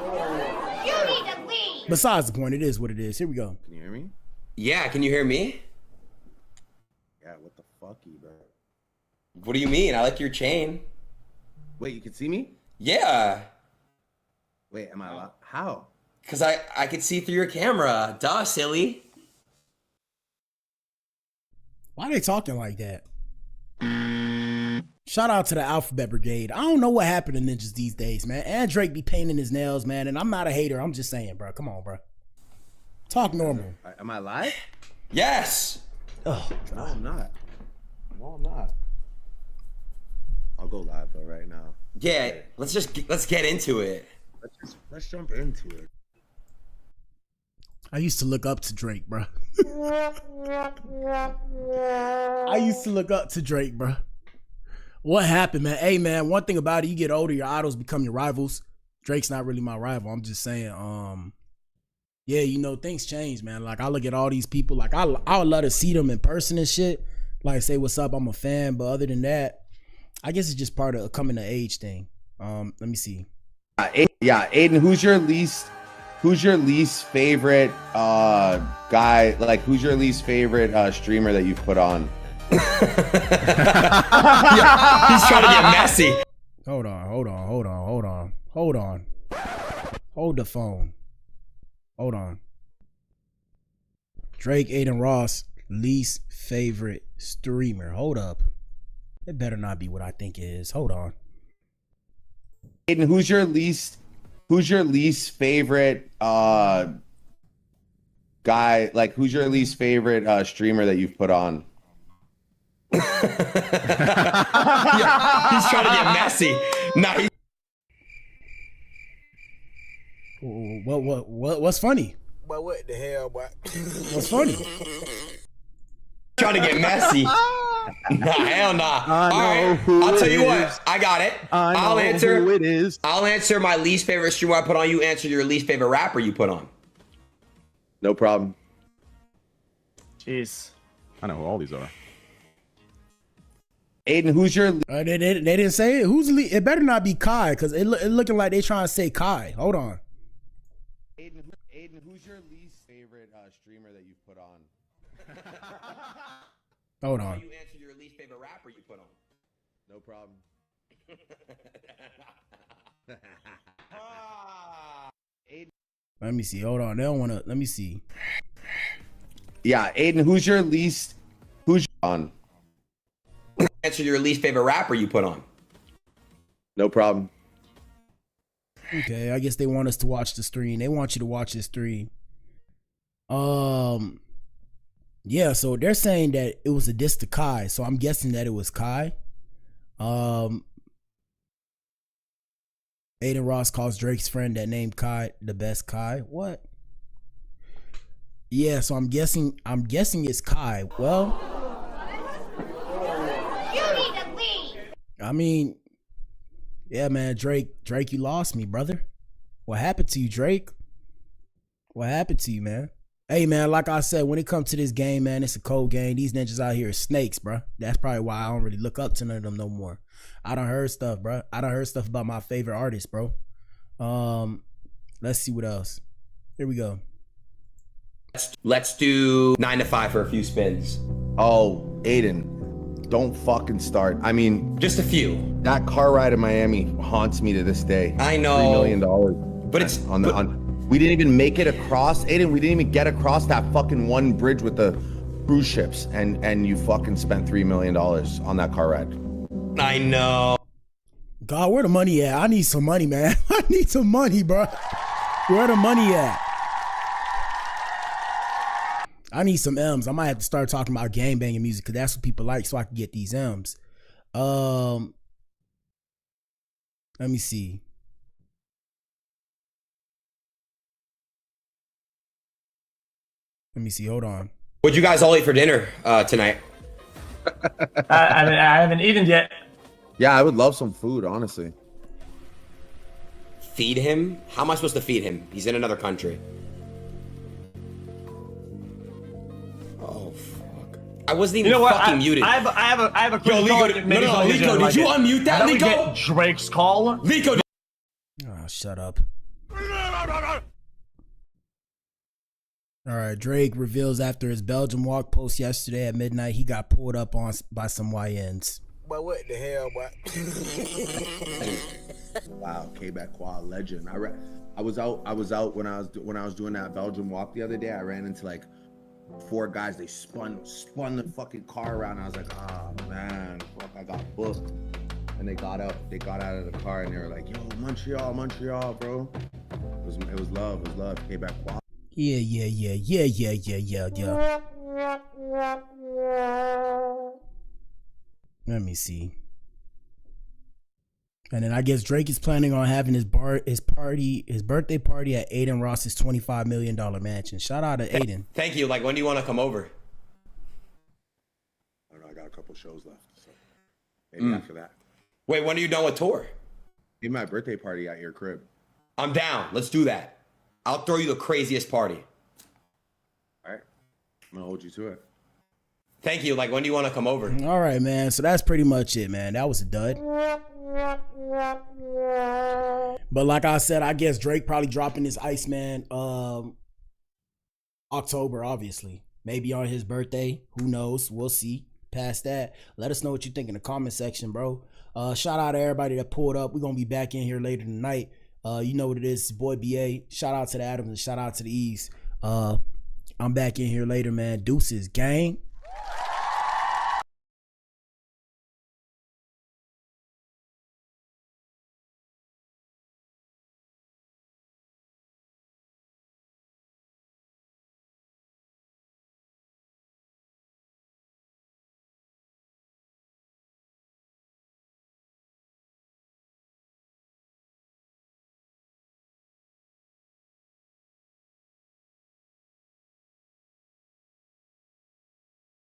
You need to leave. Besides the point, it is what it is. Here we go. Can you hear me? Yeah, can you hear me? Yeah, what the fucky, bro? What do you mean? I like your chain. Wait, you can see me? Yeah. Wait, am I live? How? Because I could see through your camera. Duh, silly. Why are they talking like that? Shout out to the Alphabet Brigade. I don't know what happened to ninjas these days, man. And Drake be painting his nails, man. And I'm not a hater. I'm just saying, bro. Come on, bro. Talk normal. Am I live? Yes. Oh, no, I'm not. No, I'm not. I'll go live though right now. Yeah, let's get into it. Let's jump into it. I used to look up to Drake, bro. I used to look up to Drake, bro. What happened, man? Hey, man, one thing about it, you get older, your idols become your rivals. Drake's not really my rival. I'm just saying, yeah, you know, things change, man. Like, I look at all these people, like, I would love to see them in person and shit. Like, say, what's up, I'm a fan. But other than that, I guess it's just part of a coming of age thing. Let me see. Yeah, Adin, who's your least favorite guy? Like, who's your least favorite streamer that you've put on? Yeah, he's trying to get messy. Hold on. Hold the phone. Hold on. Drake, Adin Ross, least favorite streamer. Hold up. It better not be what I think it is. Hold on. Adin, who's your least favorite guy? Like, who's your least favorite streamer that you've put on? Yeah, he's trying to get messy. Nah, What's funny? But what the hell, boy? What's funny? Trying to get messy. Nah, hell nah. All right, I'll tell you what. I got it. I'll answer who it is. I'll answer my least favorite streamer I put on. You answer your least favorite rapper you put on. No problem. Jeez. I know who all these are. Adin, who's your? They didn't say it. Who's it? Better not be Kai, because it looking like they trying to say Kai. Hold on. Adin, who's your least favorite streamer that you've put on? Hold on. You answer your least favorite rapper you put on. No problem. Let me see. Hold on. They don't want to. Let me see. Yeah, Adin, who's your on? Answer your least favorite rapper you put on. No problem. Okay, I guess they want us to watch the stream. They want you to watch this stream. Yeah, so they're saying that it was a diss to Kai, so I'm guessing that it was Kai. Adin Ross calls Drake's friend that named Kai the best Kai. What? Yeah, so I'm guessing it's Kai. Well, You need to leave. I mean, yeah, man, Drake, you lost me, brother. What happened to you, Drake? What happened to you, man? Hey, man, like I said, when it comes to this game, man, it's a cold game. These ninjas out here are snakes, bro. That's probably why I don't really look up to none of them no more. I done heard stuff, bro. I done heard stuff about my favorite artist, bro. Let's see what else. Here we go. Let's do 9 to 5 for a few spins. Oh, Adin, don't fucking start. I mean, just a few. That car ride in Miami haunts me to this day. I know. $3 million. But it's we didn't even make it across, Adin. We didn't even get across that fucking one bridge with the cruise ships, and you fucking spent $3 million on that car ride. I know. God, where the money at? I need some money, man. I need some money, bro. Where the money at? I need some M's. I might have to start talking about gang banging music because that's what people like, so I can get these M's. Let me see. Let me see. Hold on. What'd you guys all eat for dinner tonight? I haven't eaten yet. Yeah, I would love some food, honestly. Feed him? How am I supposed to feed him? He's in another country. Oh fuck! I wasn't even fucking muted. I have a quick Yo, call. Lico, no, Lico, did you unmute that, How about we Lico? get Drake's call. Lico. Oh, shut up. All right, Drake reveals after his Belgium walk post yesterday at midnight, he got pulled up on by some YNs. But what the hell, boy? Wow, K-Back Quad legend. I was out when I was doing that Belgium walk the other day. I ran into like 4 guys. They spun the fucking car around. I was like, oh man, fuck, I got booked. And they got out of the car and they were like, yo, Montreal, bro. It was love, K-Back Quad. Yeah. Let me see. And then I guess Drake is planning on having his birthday party at Adin Ross's $25 million mansion. Shout out to Adin. Thank you. Like, when do you want to come over? I don't know. I got a couple shows left, so maybe after that. Wait, when are you done with tour? Maybe my birthday party at your crib. I'm down. Let's do that. I'll throw you the craziest party. All right. I'm gonna hold you to it. Thank you. Like, when do you want to come over? All right, man. So that's pretty much it, man. That was a dud. But like I said, I guess Drake probably dropping his ICEMAN October, obviously. Maybe on his birthday. Who knows? We'll see. Past that, let us know what you think in the comment section, bro. Shout out to everybody that pulled up. We're going to be back in here later tonight. You know what it is. It's boy BA. Shout out to the Adams and shout out to the E's. I'm back in here later, man. Deuces, gang.